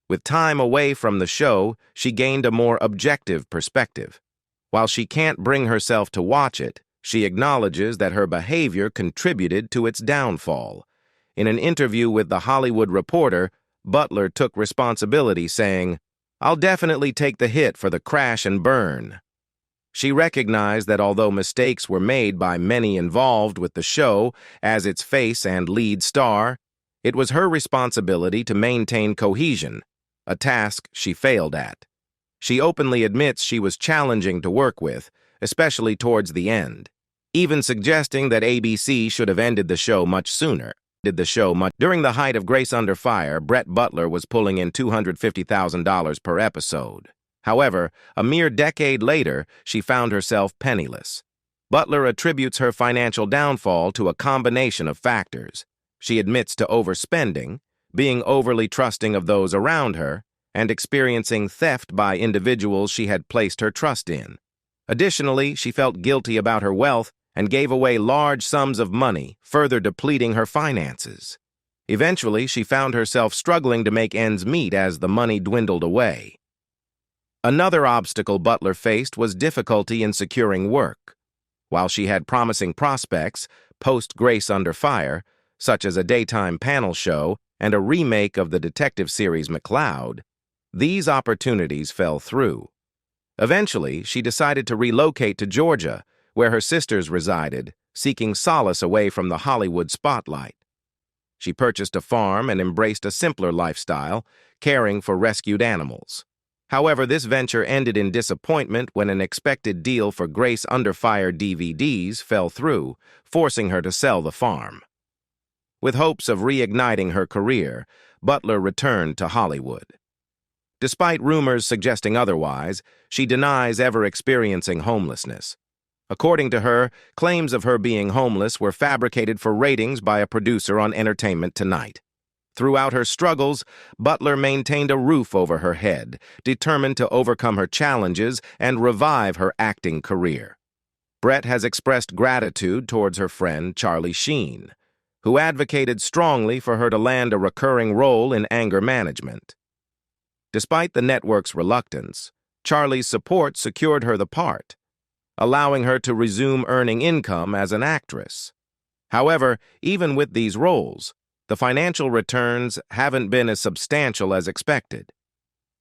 With time away from the show, she gained a more objective perspective. While she can't bring herself to watch it, she acknowledges that her behavior contributed to its downfall. In an interview with The Hollywood Reporter, Butler took responsibility, saying, "I'll definitely take the hit for the crash and burn." She recognized that although mistakes were made by many involved with the show as its face and lead star, it was her responsibility to maintain cohesion, a task she failed at. She openly admits she was challenging to work with, especially towards the end, even suggesting that ABC should have ended the show much sooner. During the height of Grace Under Fire, Brett Butler was pulling in $250,000 per episode. However, a mere decade later, she found herself penniless. Butler attributes her financial downfall to a combination of factors. She admits to overspending, being overly trusting of those around her, and experiencing theft by individuals she had placed her trust in. Additionally, she felt guilty about her wealth and gave away large sums of money, further depleting her finances. Eventually, she found herself struggling to make ends meet as the money dwindled away. Another obstacle Butler faced was difficulty in securing work. While she had promising prospects, post-Grace Under Fire, such as a daytime panel show and a remake of the detective series McCloud, these opportunities fell through. Eventually, she decided to relocate to Georgia, where her sisters resided, seeking solace away from the Hollywood spotlight. She purchased a farm and embraced a simpler lifestyle, caring for rescued animals. However, this venture ended in disappointment when an expected deal for Grace Under Fire DVDs fell through, forcing her to sell the farm. With hopes of reigniting her career, Butler returned to Hollywood. Despite rumors suggesting otherwise, she denies ever experiencing homelessness. According to her, claims of her being homeless were fabricated for ratings by a producer on Entertainment Tonight. Throughout her struggles, Butler maintained a roof over her head, determined to overcome her challenges and revive her acting career. Brett has expressed gratitude towards her friend Charlie Sheen, who advocated strongly for her to land a recurring role in anger management. Despite the network's reluctance, Charlie's support secured her the part, allowing her to resume earning income as an actress. However, even with these roles, the financial returns haven't been as substantial as expected.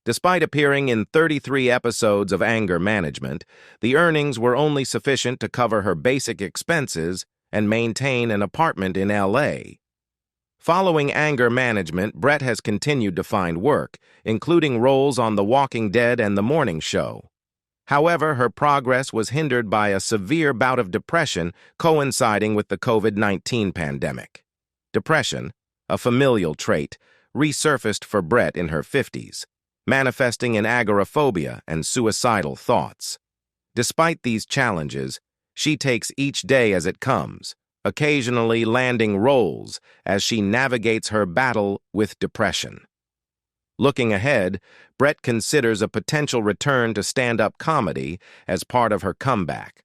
Despite appearing in 33 episodes of Anger Management, the earnings were only sufficient to cover her basic expenses and maintain an apartment in LA. Following Anger Management, Brett has continued to find work, including roles on The Walking Dead and The Morning Show. However, her progress was hindered by a severe bout of depression coinciding with the COVID-19 pandemic. Depression, a familial trait, resurfaced for Brett in her 50s, manifesting in agoraphobia and suicidal thoughts. Despite these challenges, she takes each day as it comes, occasionally landing roles as she navigates her battle with depression. Looking ahead, Brett considers a potential return to stand-up comedy as part of her comeback.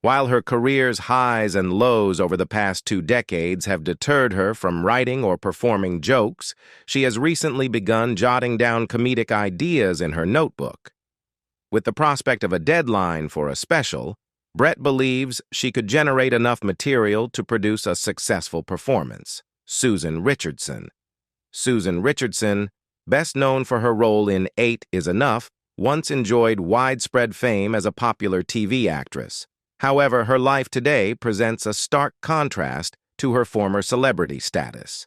While her career's highs and lows over the past 2 decades have deterred her from writing or performing jokes, she has recently begun jotting down comedic ideas in her notebook. With the prospect of a deadline for a special, Brett believes she could generate enough material to produce a successful performance. Susan Richardson. Susan Richardson, best known for her role in 8 is Enough, once enjoyed widespread fame as a popular TV actress. However, her life today presents a stark contrast to her former celebrity status.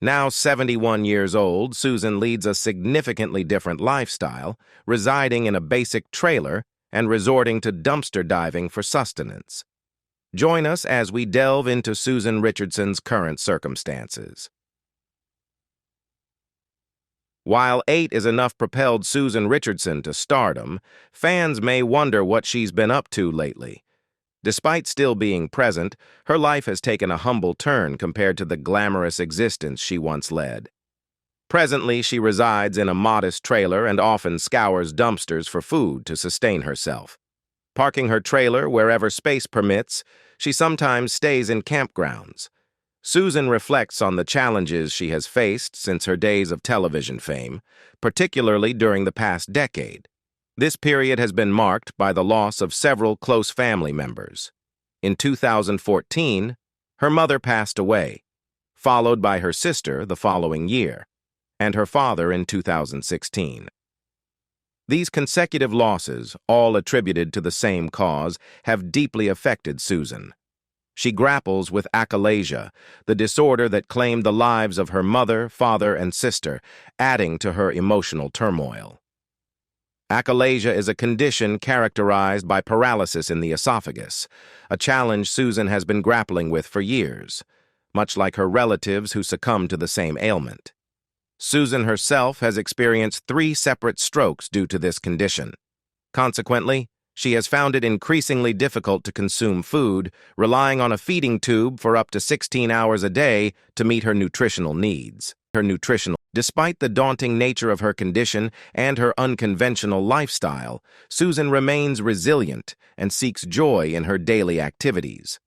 Now 71 years old, Susan leads a significantly different lifestyle, residing in a basic trailer and resorting to dumpster diving for sustenance. Join us as we delve into Susan Richardson's current circumstances. While 8 is Enough propelled Susan Richardson to stardom, fans may wonder what she's been up to lately. Despite still being present, her life has taken a humble turn compared to the glamorous existence she once led. Presently, she resides in a modest trailer and often scours dumpsters for food to sustain herself. Parking her trailer wherever space permits, she sometimes stays in campgrounds. Susan reflects on the challenges she has faced since her days of television fame, particularly during the past decade. This period has been marked by the loss of several close family members. In 2014, her mother passed away, followed by her sister the following year, and her father in 2016. These consecutive losses, all attributed to the same cause, have deeply affected Susan. She grapples with achalasia, the disorder that claimed the lives of her mother, father, and sister, adding to her emotional turmoil. Achalasia is a condition characterized by paralysis in the esophagus, a challenge Susan has been grappling with for years, much like her relatives who succumbed to the same ailment. Susan herself has experienced 3 separate strokes due to this condition. Consequently, she has found it increasingly difficult to consume food, relying on a feeding tube for up to 16 hours a day to meet her nutritional needs. Despite the daunting nature of her condition and her unconventional lifestyle, Susan remains resilient and seeks joy in her daily activities.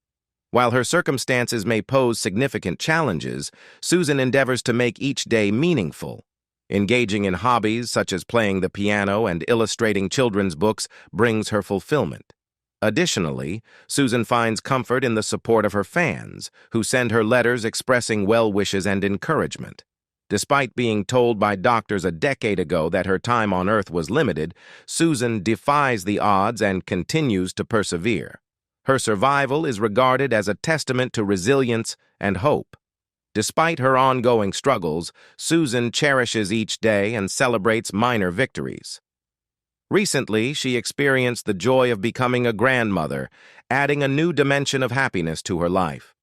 While her circumstances may pose significant challenges, Susan endeavors to make each day meaningful. Engaging in hobbies such as playing the piano and illustrating children's books brings her fulfillment. Additionally, Susan finds comfort in the support of her fans, who send her letters expressing well wishes and encouragement. Despite being told by doctors a decade ago that her time on Earth was limited, Susan defies the odds and continues to persevere. Her survival is regarded as a testament to resilience and hope. Despite her ongoing struggles, Susan cherishes each day and celebrates minor victories. Recently, she experienced the joy of becoming a grandmother, adding a new dimension of happiness to her life.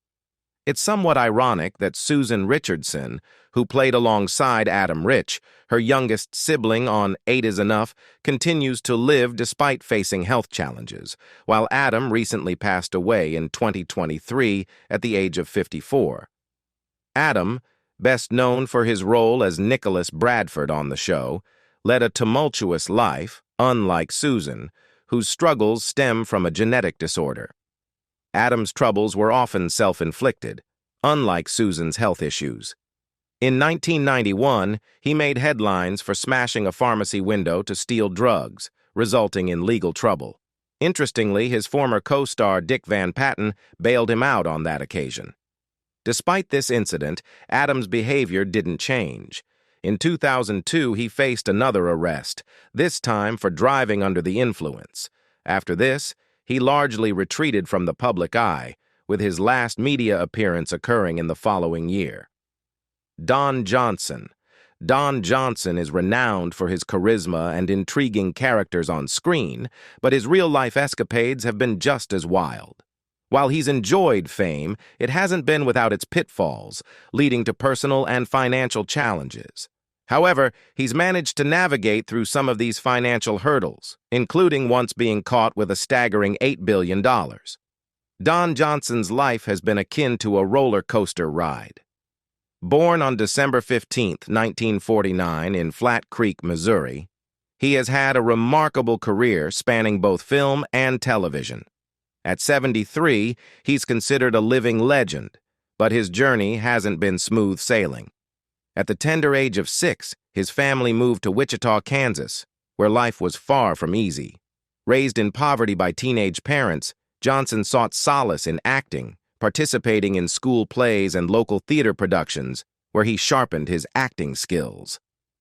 It's somewhat ironic that Susan Richardson, who played alongside Adam Rich, her youngest sibling on 8 is Enough, continues to live despite facing health challenges, while Adam recently passed away in 2023 at the age of 54. Adam, best known for his role as Nicholas Bradford on the show, led a tumultuous life, unlike Susan, whose struggles stem from a genetic disorder. Adam's troubles were often self-inflicted, unlike Susan's health issues. In 1991, he made headlines for smashing a pharmacy window to steal drugs, resulting in legal trouble. Interestingly, his former co-star Dick Van Patten bailed him out on that occasion. Despite this incident, Adam's behavior didn't change. In 2002, he faced another arrest, this time for driving under the influence. After this, he largely retreated from the public eye, with his last media appearance occurring in the following year. Don Johnson. Don Johnson is renowned for his charisma and intriguing characters on screen, but his real-life escapades have been just as wild. While he's enjoyed fame, it hasn't been without its pitfalls, leading to personal and financial challenges. However, he's managed to navigate through some of these financial hurdles, including once being caught with a staggering $8 billion. Don Johnson's life has been akin to a roller coaster ride. Born on December 15, 1949, in Flat Creek, Missouri, he has had a remarkable career spanning both film and television. At 73, he's considered a living legend, but his journey hasn't been smooth sailing. At the tender age of 6, his family moved to Wichita, Kansas, where life was far from easy. Raised in poverty by teenage parents, Johnson sought solace in acting, participating in school plays and local theater productions, where he sharpened his acting skills.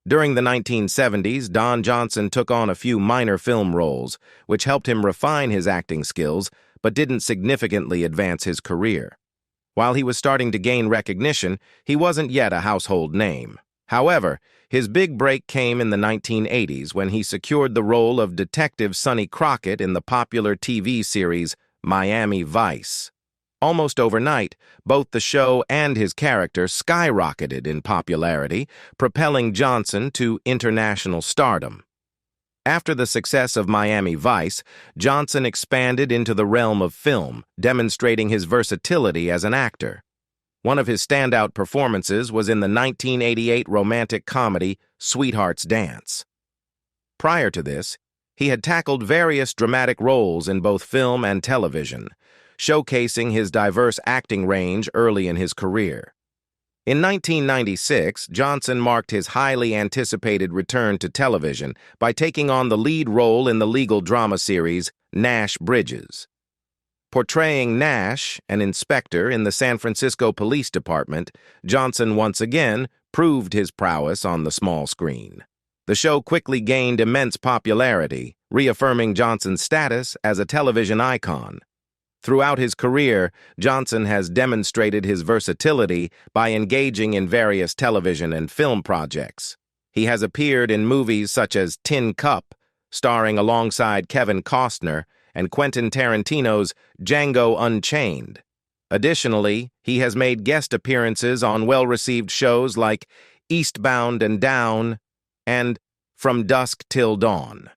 During the 1970s, Don Johnson took on a few minor film roles, which helped him refine his acting skills, but didn't significantly advance his career. While he was starting to gain recognition, he wasn't yet a household name. However, his big break came in the 1980s when he secured the role of Detective Sonny Crockett in the popular TV series Miami Vice. Almost overnight, both the show and his character skyrocketed in popularity, propelling Johnson to international stardom. After the success of Miami Vice, Johnson expanded into the realm of film, demonstrating his versatility as an actor. One of his standout performances was in the 1988 romantic comedy Sweetheart's Dance. Prior to this, he had tackled various dramatic roles in both film and television, showcasing his diverse acting range early in his career. In 1996, Johnson marked his highly anticipated return to television by taking on the lead role in the legal drama series Nash Bridges. Portraying Nash, an inspector in the San Francisco Police Department, Johnson once again proved his prowess on the small screen. The show quickly gained immense popularity, reaffirming Johnson's status as a television icon. Throughout his career, Johnson has demonstrated his versatility by engaging in various television and film projects. He has appeared in movies such as Tin Cup, starring alongside Kevin Costner, and Quentin Tarantino's Django Unchained. Additionally, he has made guest appearances on well-received shows like Eastbound and Down and From Dusk Till Dawn.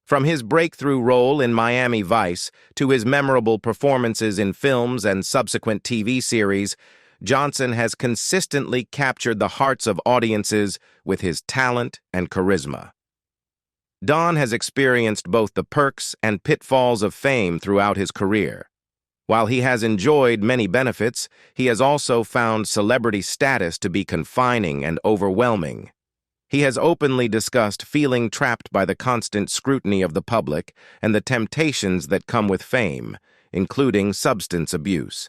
From his breakthrough role in Miami Vice to his memorable performances in films and subsequent TV series, Johnson has consistently captured the hearts of audiences with his talent and charisma. Don has experienced both the perks and pitfalls of fame throughout his career. While he has enjoyed many benefits, he has also found celebrity status to be confining and overwhelming. He has openly discussed feeling trapped by the constant scrutiny of the public and the temptations that come with fame, including substance abuse.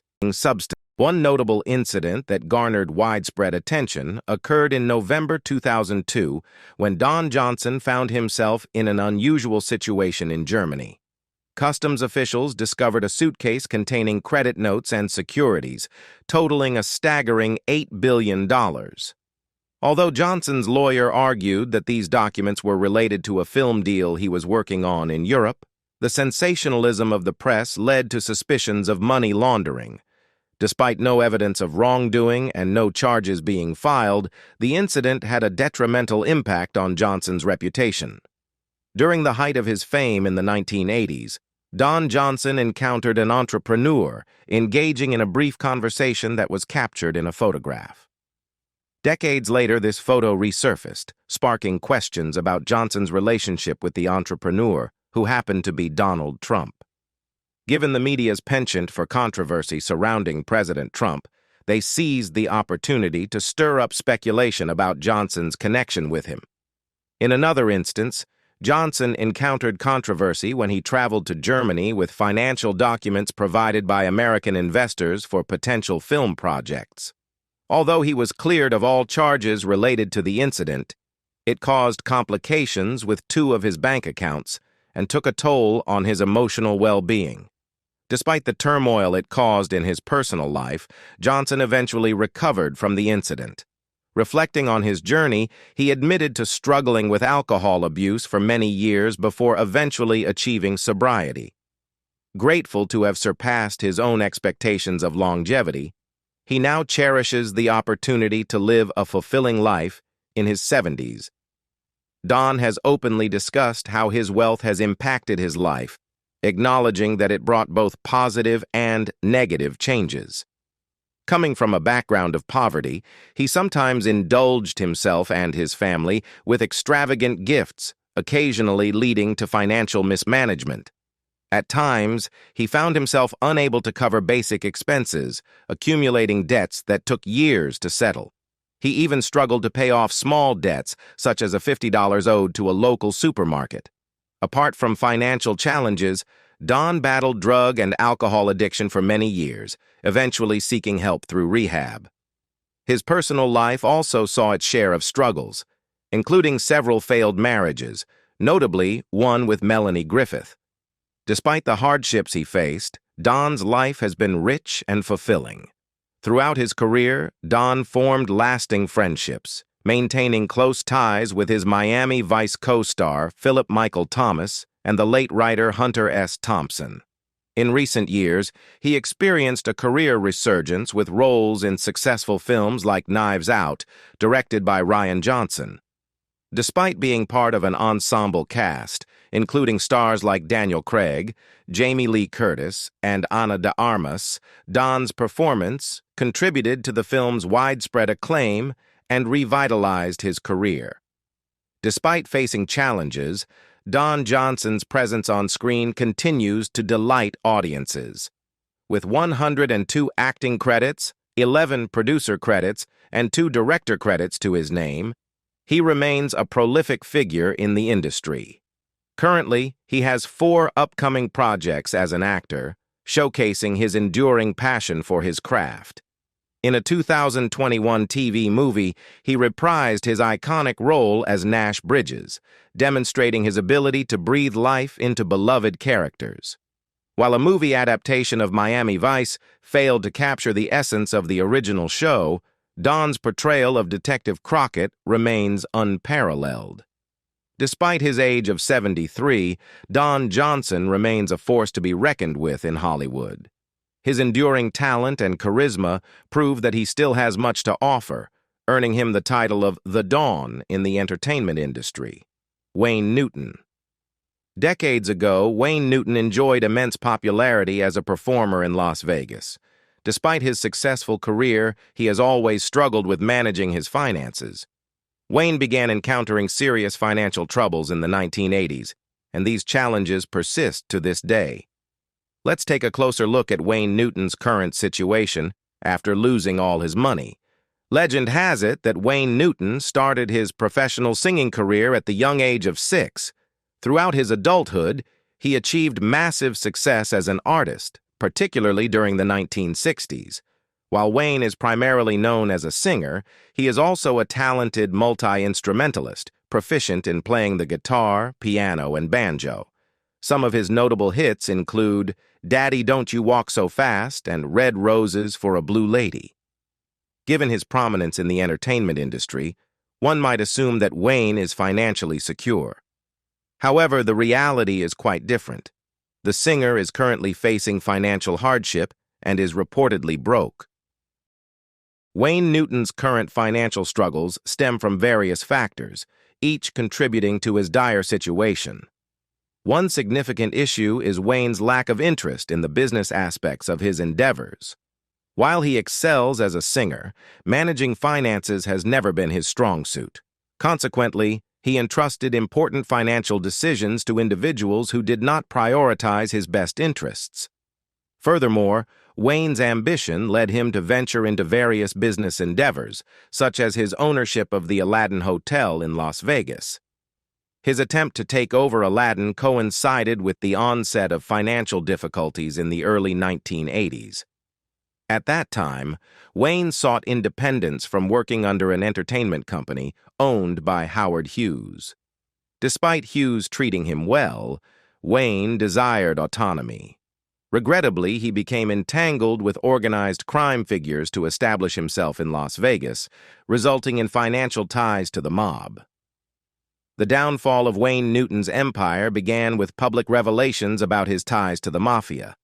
One notable incident that garnered widespread attention occurred in November 2002 when Don Johnson found himself in an unusual situation in Germany. Customs officials discovered a suitcase containing credit notes and securities, totaling a staggering $8 billion. Although Johnson's lawyer argued that these documents were related to a film deal he was working on in Europe, the sensationalism of the press led to suspicions of money laundering. Despite no evidence of wrongdoing and no charges being filed, the incident had a detrimental impact on Johnson's reputation. During the height of his fame in the 1980s, Don Johnson encountered an entrepreneur engaging in a brief conversation that was captured in a photograph. Decades later, this photo resurfaced, sparking questions about Johnson's relationship with the entrepreneur, who happened to be Donald Trump. Given the media's penchant for controversy surrounding President Trump, they seized the opportunity to stir up speculation about Johnson's connection with him. In another instance, Johnson encountered controversy when he traveled to Germany with financial documents provided by American investors for potential film projects. Although he was cleared of all charges related to the incident, it caused complications with 2 of his bank accounts and took a toll on his emotional well-being. Despite the turmoil it caused in his personal life, Johnson eventually recovered from the incident. Reflecting on his journey, he admitted to struggling with alcohol abuse for many years before eventually achieving sobriety. Grateful to have surpassed his own expectations of longevity, he now cherishes the opportunity to live a fulfilling life in his 70s. Don has openly discussed how his wealth has impacted his life, acknowledging that it brought both positive and negative changes. Coming from a background of poverty, he sometimes indulged himself and his family with extravagant gifts, occasionally leading to financial mismanagement. At times, he found himself unable to cover basic expenses, accumulating debts that took years to settle. He even struggled to pay off small debts, such as a $50 owed to a local supermarket. Apart from financial challenges, Don battled drug and alcohol addiction for many years, eventually seeking help through rehab. His personal life also saw its share of struggles, including several failed marriages, notably one with Melanie Griffith. Despite the hardships he faced, Don's life has been rich and fulfilling. Throughout his career, Don formed lasting friendships, maintaining close ties with his Miami Vice co-star Philip Michael Thomas and the late writer Hunter S. Thompson. In recent years, he experienced a career resurgence with roles in successful films like Knives Out, directed by Rian Johnson. Despite being part of an ensemble cast, including stars like Daniel Craig, Jamie Lee Curtis, and Ana de Armas, Don's performance contributed to the film's widespread acclaim and revitalized his career. Despite facing challenges, Don Johnson's presence on screen continues to delight audiences. With 102 acting credits, 11 producer credits, and 2 director credits to his name, he remains a prolific figure in the industry. Currently, he has 4 upcoming projects as an actor, showcasing his enduring passion for his craft. In a 2021 TV movie, he reprised his iconic role as Nash Bridges, demonstrating his ability to breathe life into beloved characters. While a movie adaptation of Miami Vice failed to capture the essence of the original show, Don's portrayal of Detective Crockett remains unparalleled. Despite his age of 73, Don Johnson remains a force to be reckoned with in Hollywood. His enduring talent and charisma prove that he still has much to offer, earning him the title of the Don in the entertainment industry. Wayne Newton. Decades ago, Wayne Newton enjoyed immense popularity as a performer in Las Vegas. Despite his successful career, he has always struggled with managing his finances. Wayne began encountering serious financial troubles in the 1980s, and these challenges persist to this day. Let's take a closer look at Wayne Newton's current situation after losing all his money. Legend has it that Wayne Newton started his professional singing career at the young age of 6. Throughout his adulthood, he achieved massive success as an artist, particularly during the 1960s. While Wayne is primarily known as a singer, he is also a talented multi-instrumentalist, proficient in playing the guitar, piano, and banjo. Some of his notable hits include Daddy Don't You Walk So Fast and Red Roses for a Blue Lady. Given his prominence in the entertainment industry, one might assume that Wayne is financially secure. However, the reality is quite different. The singer is currently facing financial hardship and is reportedly broke. Wayne Newton's current financial struggles stem from various factors, each contributing to his dire situation. One significant issue is Wayne's lack of interest in the business aspects of his endeavors. While he excels as a singer, managing finances has never been his strong suit. Consequently, he entrusted important financial decisions to individuals who did not prioritize his best interests. Furthermore, Wayne's ambition led him to venture into various business endeavors, such as his ownership of the Aladdin Hotel in Las Vegas. His attempt to take over Aladdin coincided with the onset of financial difficulties in the early 1980s. At that time, Wayne sought independence from working under an entertainment company owned by Howard Hughes. Despite Hughes treating him well, Wayne desired autonomy. Regrettably, he became entangled with organized crime figures to establish himself in Las Vegas, resulting in financial ties to the mob. The downfall of Wayne Newton's empire began with public revelations about his ties to the mafia.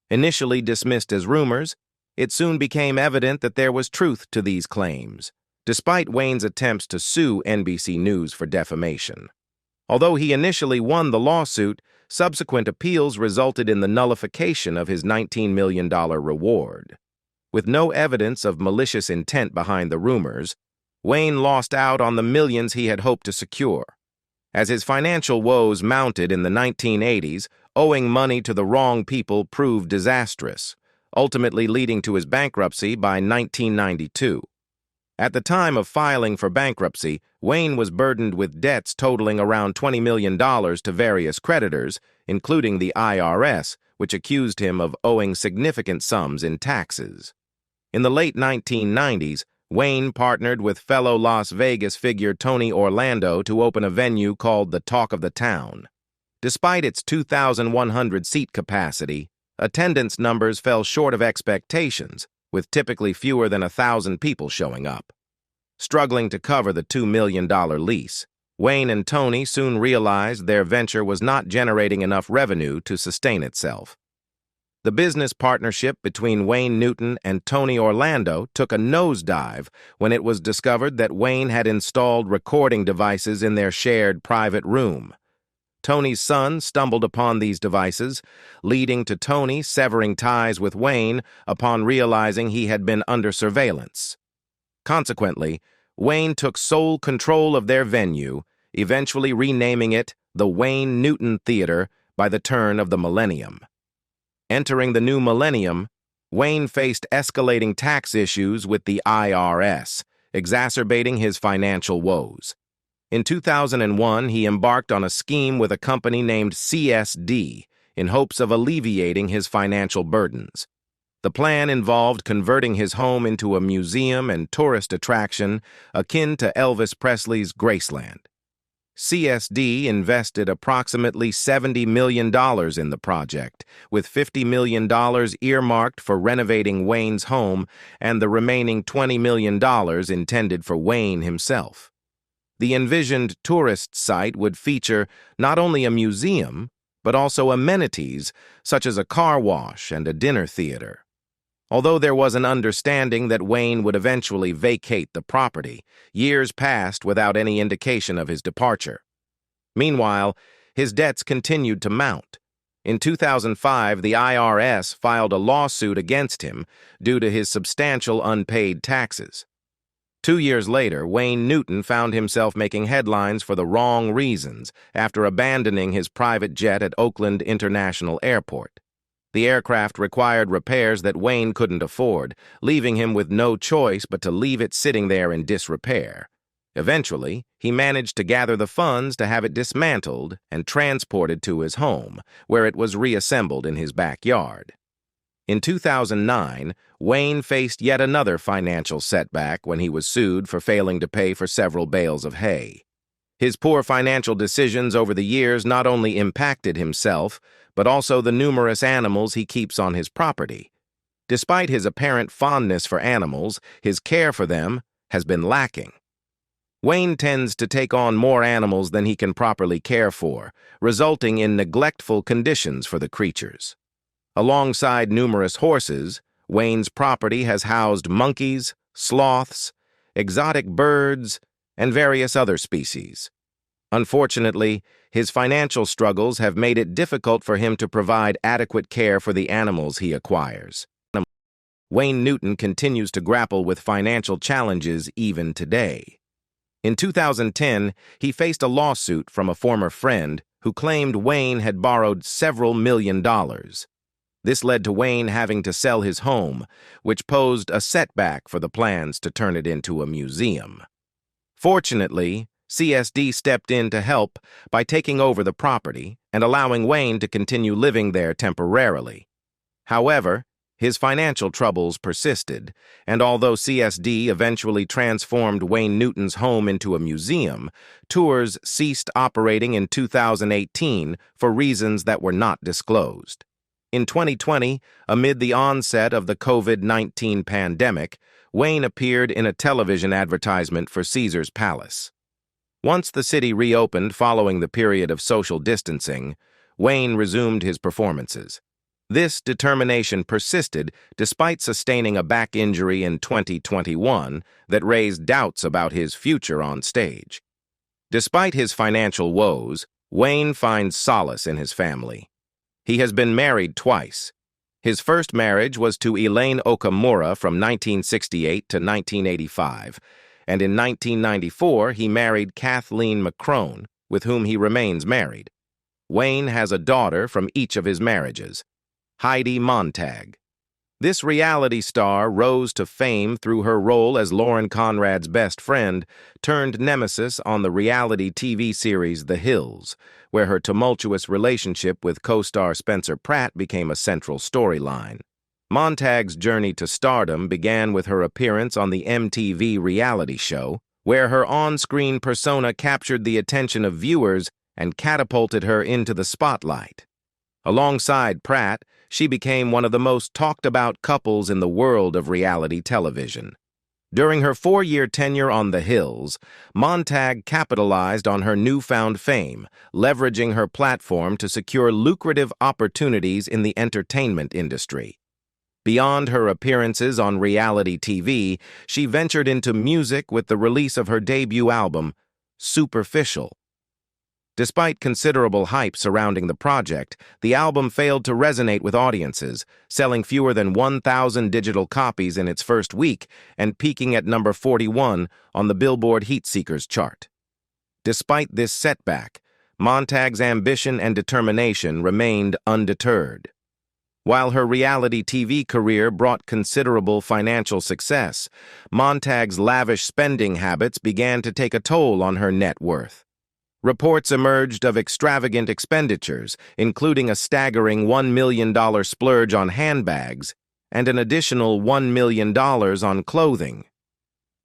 Initially dismissed as rumors, it soon became evident that there was truth to these claims, despite Wayne's attempts to sue NBC News for defamation. Although he initially won the lawsuit, subsequent appeals resulted in the nullification of his $19 million reward. With no evidence of malicious intent behind the rumors, Wayne lost out on the millions he had hoped to secure. As his financial woes mounted in the 1980s, owing money to the wrong people proved disastrous, ultimately leading to his bankruptcy by 1992. At the time of filing for bankruptcy, Wayne was burdened with debts totaling around $20 million to various creditors, including the IRS, which accused him of owing significant sums in taxes. In the late 1990s, Wayne partnered with fellow Las Vegas figure Tony Orlando to open a venue called the Talk of the Town. Despite its 2,100-seat capacity, attendance numbers fell short of expectations, with typically fewer than 1,000 people showing up. Struggling to cover the $2 million lease, Wayne and Tony soon realized their venture was not generating enough revenue to sustain itself. The business partnership between Wayne Newton and Tony Orlando took a nosedive when it was discovered that Wayne had installed recording devices in their shared private room. Tony's son stumbled upon these devices, leading to Tony severing ties with Wayne upon realizing he had been under surveillance. Consequently, Wayne took sole control of their venue, eventually renaming it the Wayne Newton Theater by the turn of the millennium. Entering the new millennium, Wayne faced escalating tax issues with the IRS, exacerbating his financial woes. In 2001, he embarked on a scheme with a company named CSD in hopes of alleviating his financial burdens. The plan involved converting his home into a museum and tourist attraction akin to Elvis Presley's Graceland. CSD invested approximately $70 million in the project, with $50 million earmarked for renovating Wayne's home and the remaining $20 million intended for Wayne himself. The envisioned tourist site would feature not only a museum, but also amenities such as a car wash and a dinner theater. Although there was an understanding that Wayne would eventually vacate the property, years passed without any indication of his departure. Meanwhile, his debts continued to mount. In 2005, the IRS filed a lawsuit against him due to his substantial unpaid taxes. 2 years later, Wayne Newton found himself making headlines for the wrong reasons after abandoning his private jet at Oakland International Airport. The aircraft required repairs that Wayne couldn't afford, leaving him with no choice but to leave it sitting there in disrepair. Eventually, he managed to gather the funds to have it dismantled and transported to his home, where it was reassembled in his backyard. In 2009, Wayne faced yet another financial setback when he was sued for failing to pay for several bales of hay. His poor financial decisions over the years not only impacted himself, but also the numerous animals he keeps on his property. Despite his apparent fondness for animals, his care for them has been lacking. Wayne tends to take on more animals than he can properly care for, resulting in neglectful conditions for the creatures. Alongside numerous horses, Wayne's property has housed monkeys, sloths, exotic birds, and various other species. Unfortunately, his financial struggles have made it difficult for him to provide adequate care for the animals he acquires. Wayne Newton continues to grapple with financial challenges even today. In 2010, he faced a lawsuit from a former friend who claimed Wayne had borrowed several $million. This led to Wayne having to sell his home, which posed a setback for the plans to turn it into a museum. Fortunately, CSD stepped in to help by taking over the property and allowing Wayne to continue living there temporarily. However, his financial troubles persisted, and although CSD eventually transformed Wayne Newton's home into a museum, tours ceased operating in 2018 for reasons that were not disclosed. In 2020, amid the onset of the COVID-19 pandemic, Wayne appeared in a television advertisement for Caesar's Palace. Once the city reopened following the period of social distancing, Wayne resumed his performances. This determination persisted despite sustaining a back injury in 2021 that raised doubts about his future on stage. Despite his financial woes, Wayne finds solace in his family. He has been married twice. His first marriage was to Elaine Okamura from 1968 to 1985, and in 1994 he married Kathleen McCrone, with whom he remains married. Wayne has a daughter from each of his marriages, Heidi Montag. This reality star rose to fame through her role as Lauren Conrad's best friend turned nemesis on the reality TV series The Hills, where her tumultuous relationship with co-star Spencer Pratt became a central storyline. Montag's journey to stardom began with her appearance on the MTV reality show, where her on-screen persona captured the attention of viewers and catapulted her into the spotlight. Alongside Pratt, she became one of the most talked-about couples in the world of reality television. During her 4-year tenure on The Hills, Montag capitalized on her newfound fame, leveraging her platform to secure lucrative opportunities in the entertainment industry. Beyond her appearances on reality TV, she ventured into music with the release of her debut album, Superficial. Despite considerable hype surrounding the project, the album failed to resonate with audiences, selling fewer than 1,000 digital copies in its first week and peaking at number 41 on the Billboard Heatseekers chart. Despite this setback, Montag's ambition and determination remained undeterred. While her reality TV career brought considerable financial success, Montag's lavish spending habits began to take a toll on her net worth. Reports emerged of extravagant expenditures, including a staggering $1 million splurge on handbags and an additional $1 million on clothing.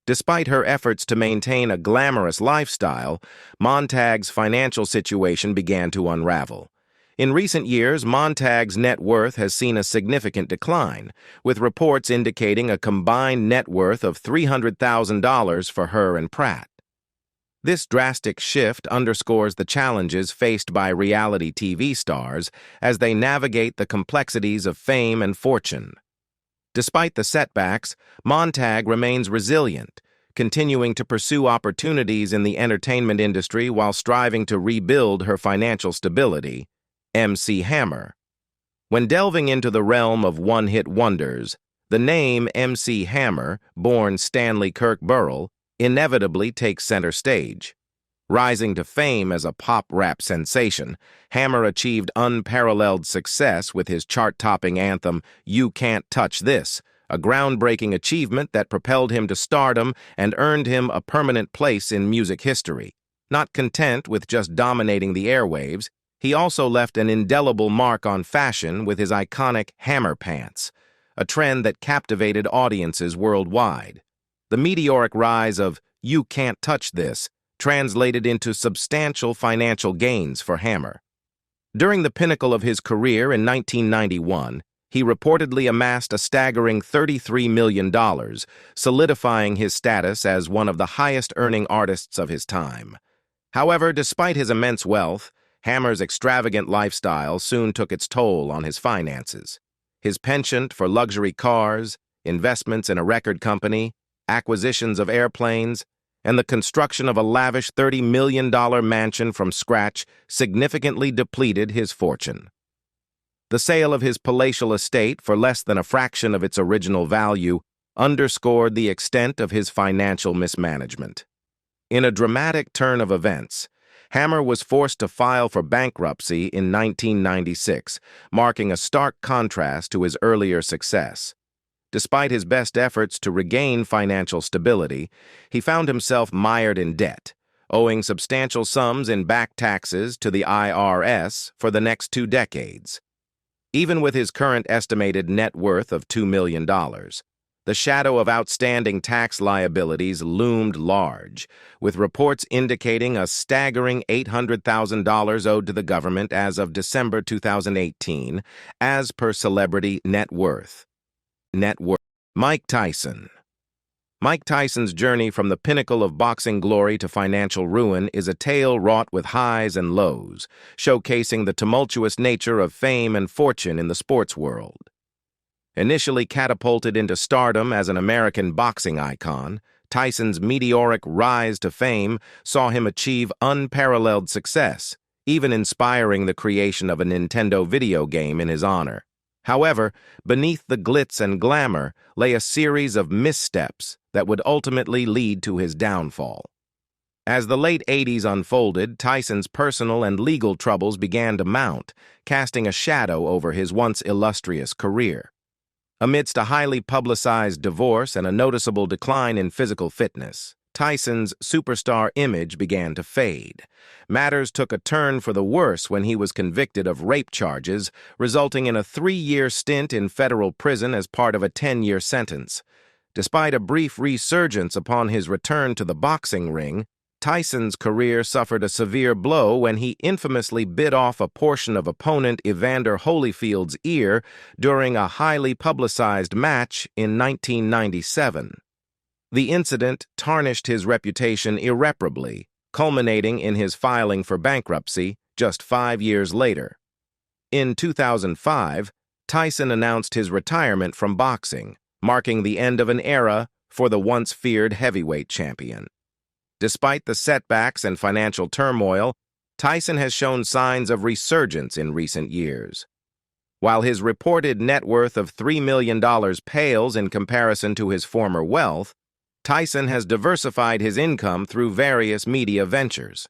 Despite her efforts to maintain a glamorous lifestyle, Montag's financial situation began to unravel. In recent years, Montag's net worth has seen a significant decline, with reports indicating a combined net worth of $300,000 for her and Pratt. This drastic shift underscores the challenges faced by reality TV stars as they navigate the complexities of fame and fortune. Despite the setbacks, Montag remains resilient, continuing to pursue opportunities in the entertainment industry while striving to rebuild her financial stability. MC Hammer. When delving into the realm of one-hit wonders, the name MC Hammer, born Stanley Kirk Burrell, inevitably takes center stage. Rising to fame as a pop-rap sensation, Hammer achieved unparalleled success with his chart-topping anthem, You Can't Touch This, a groundbreaking achievement that propelled him to stardom and earned him a permanent place in music history. Not content with just dominating the airwaves, he also left an indelible mark on fashion with his iconic Hammer pants, a trend that captivated audiences worldwide. The meteoric rise of You Can't Touch This translated into substantial financial gains for Hammer. During the pinnacle of his career in 1991, he reportedly amassed a staggering $33 million, solidifying his status as one of the highest-earning artists of his time. However, despite his immense wealth, Hammer's extravagant lifestyle soon took its toll on his finances. His penchant for luxury cars, investments in a record company, acquisitions of airplanes, and the construction of a lavish $30 million mansion from scratch significantly depleted his fortune. The sale of his palatial estate for less than a fraction of its original value underscored the extent of his financial mismanagement. In a dramatic turn of events, Hammer was forced to file for bankruptcy in 1996, marking a stark contrast to his earlier success. Despite his best efforts to regain financial stability, he found himself mired in debt, owing substantial sums in back taxes to the IRS for the next 2 decades. Even with his current estimated net worth of $2 million, The shadow of outstanding tax liabilities loomed large, with reports indicating a staggering $800,000 owed to the government as of December 2018, as per celebrity net worth. Mike Tyson. Mike Tyson's journey from the pinnacle of boxing glory to financial ruin is a tale wrought with highs and lows, showcasing the tumultuous nature of fame and fortune in the sports world. Initially catapulted into stardom as an American boxing icon, Tyson's meteoric rise to fame saw him achieve unparalleled success, even inspiring the creation of a Nintendo video game in his honor. However, beneath the glitz and glamour lay a series of missteps that would ultimately lead to his downfall. As the late 80s unfolded, Tyson's personal and legal troubles began to mount, casting a shadow over his once illustrious career. Amidst a highly publicized divorce and a noticeable decline in physical fitness, Tyson's superstar image began to fade. Matters took a turn for the worse when he was convicted of rape charges, resulting in a 3-year stint in federal prison as part of a 10-year sentence. Despite a brief resurgence upon his return to the boxing ring, Tyson's career suffered a severe blow when he infamously bit off a portion of opponent Evander Holyfield's ear during a highly publicized match in 1997. The incident tarnished his reputation irreparably, culminating in his filing for bankruptcy just 5 years later. In 2005, Tyson announced his retirement from boxing, marking the end of an era for the once feared heavyweight champion. Despite the setbacks and financial turmoil, Tyson has shown signs of resurgence in recent years. While his reported net worth of $3 million pales in comparison to his former wealth, Tyson has diversified his income through various media ventures.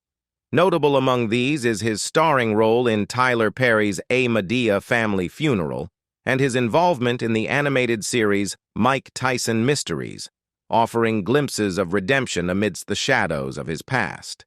Notable among these is his starring role in Tyler Perry's A Madea Family Funeral and his involvement in the animated series Mike Tyson Mysteries, offering glimpses of redemption amidst the shadows of his past.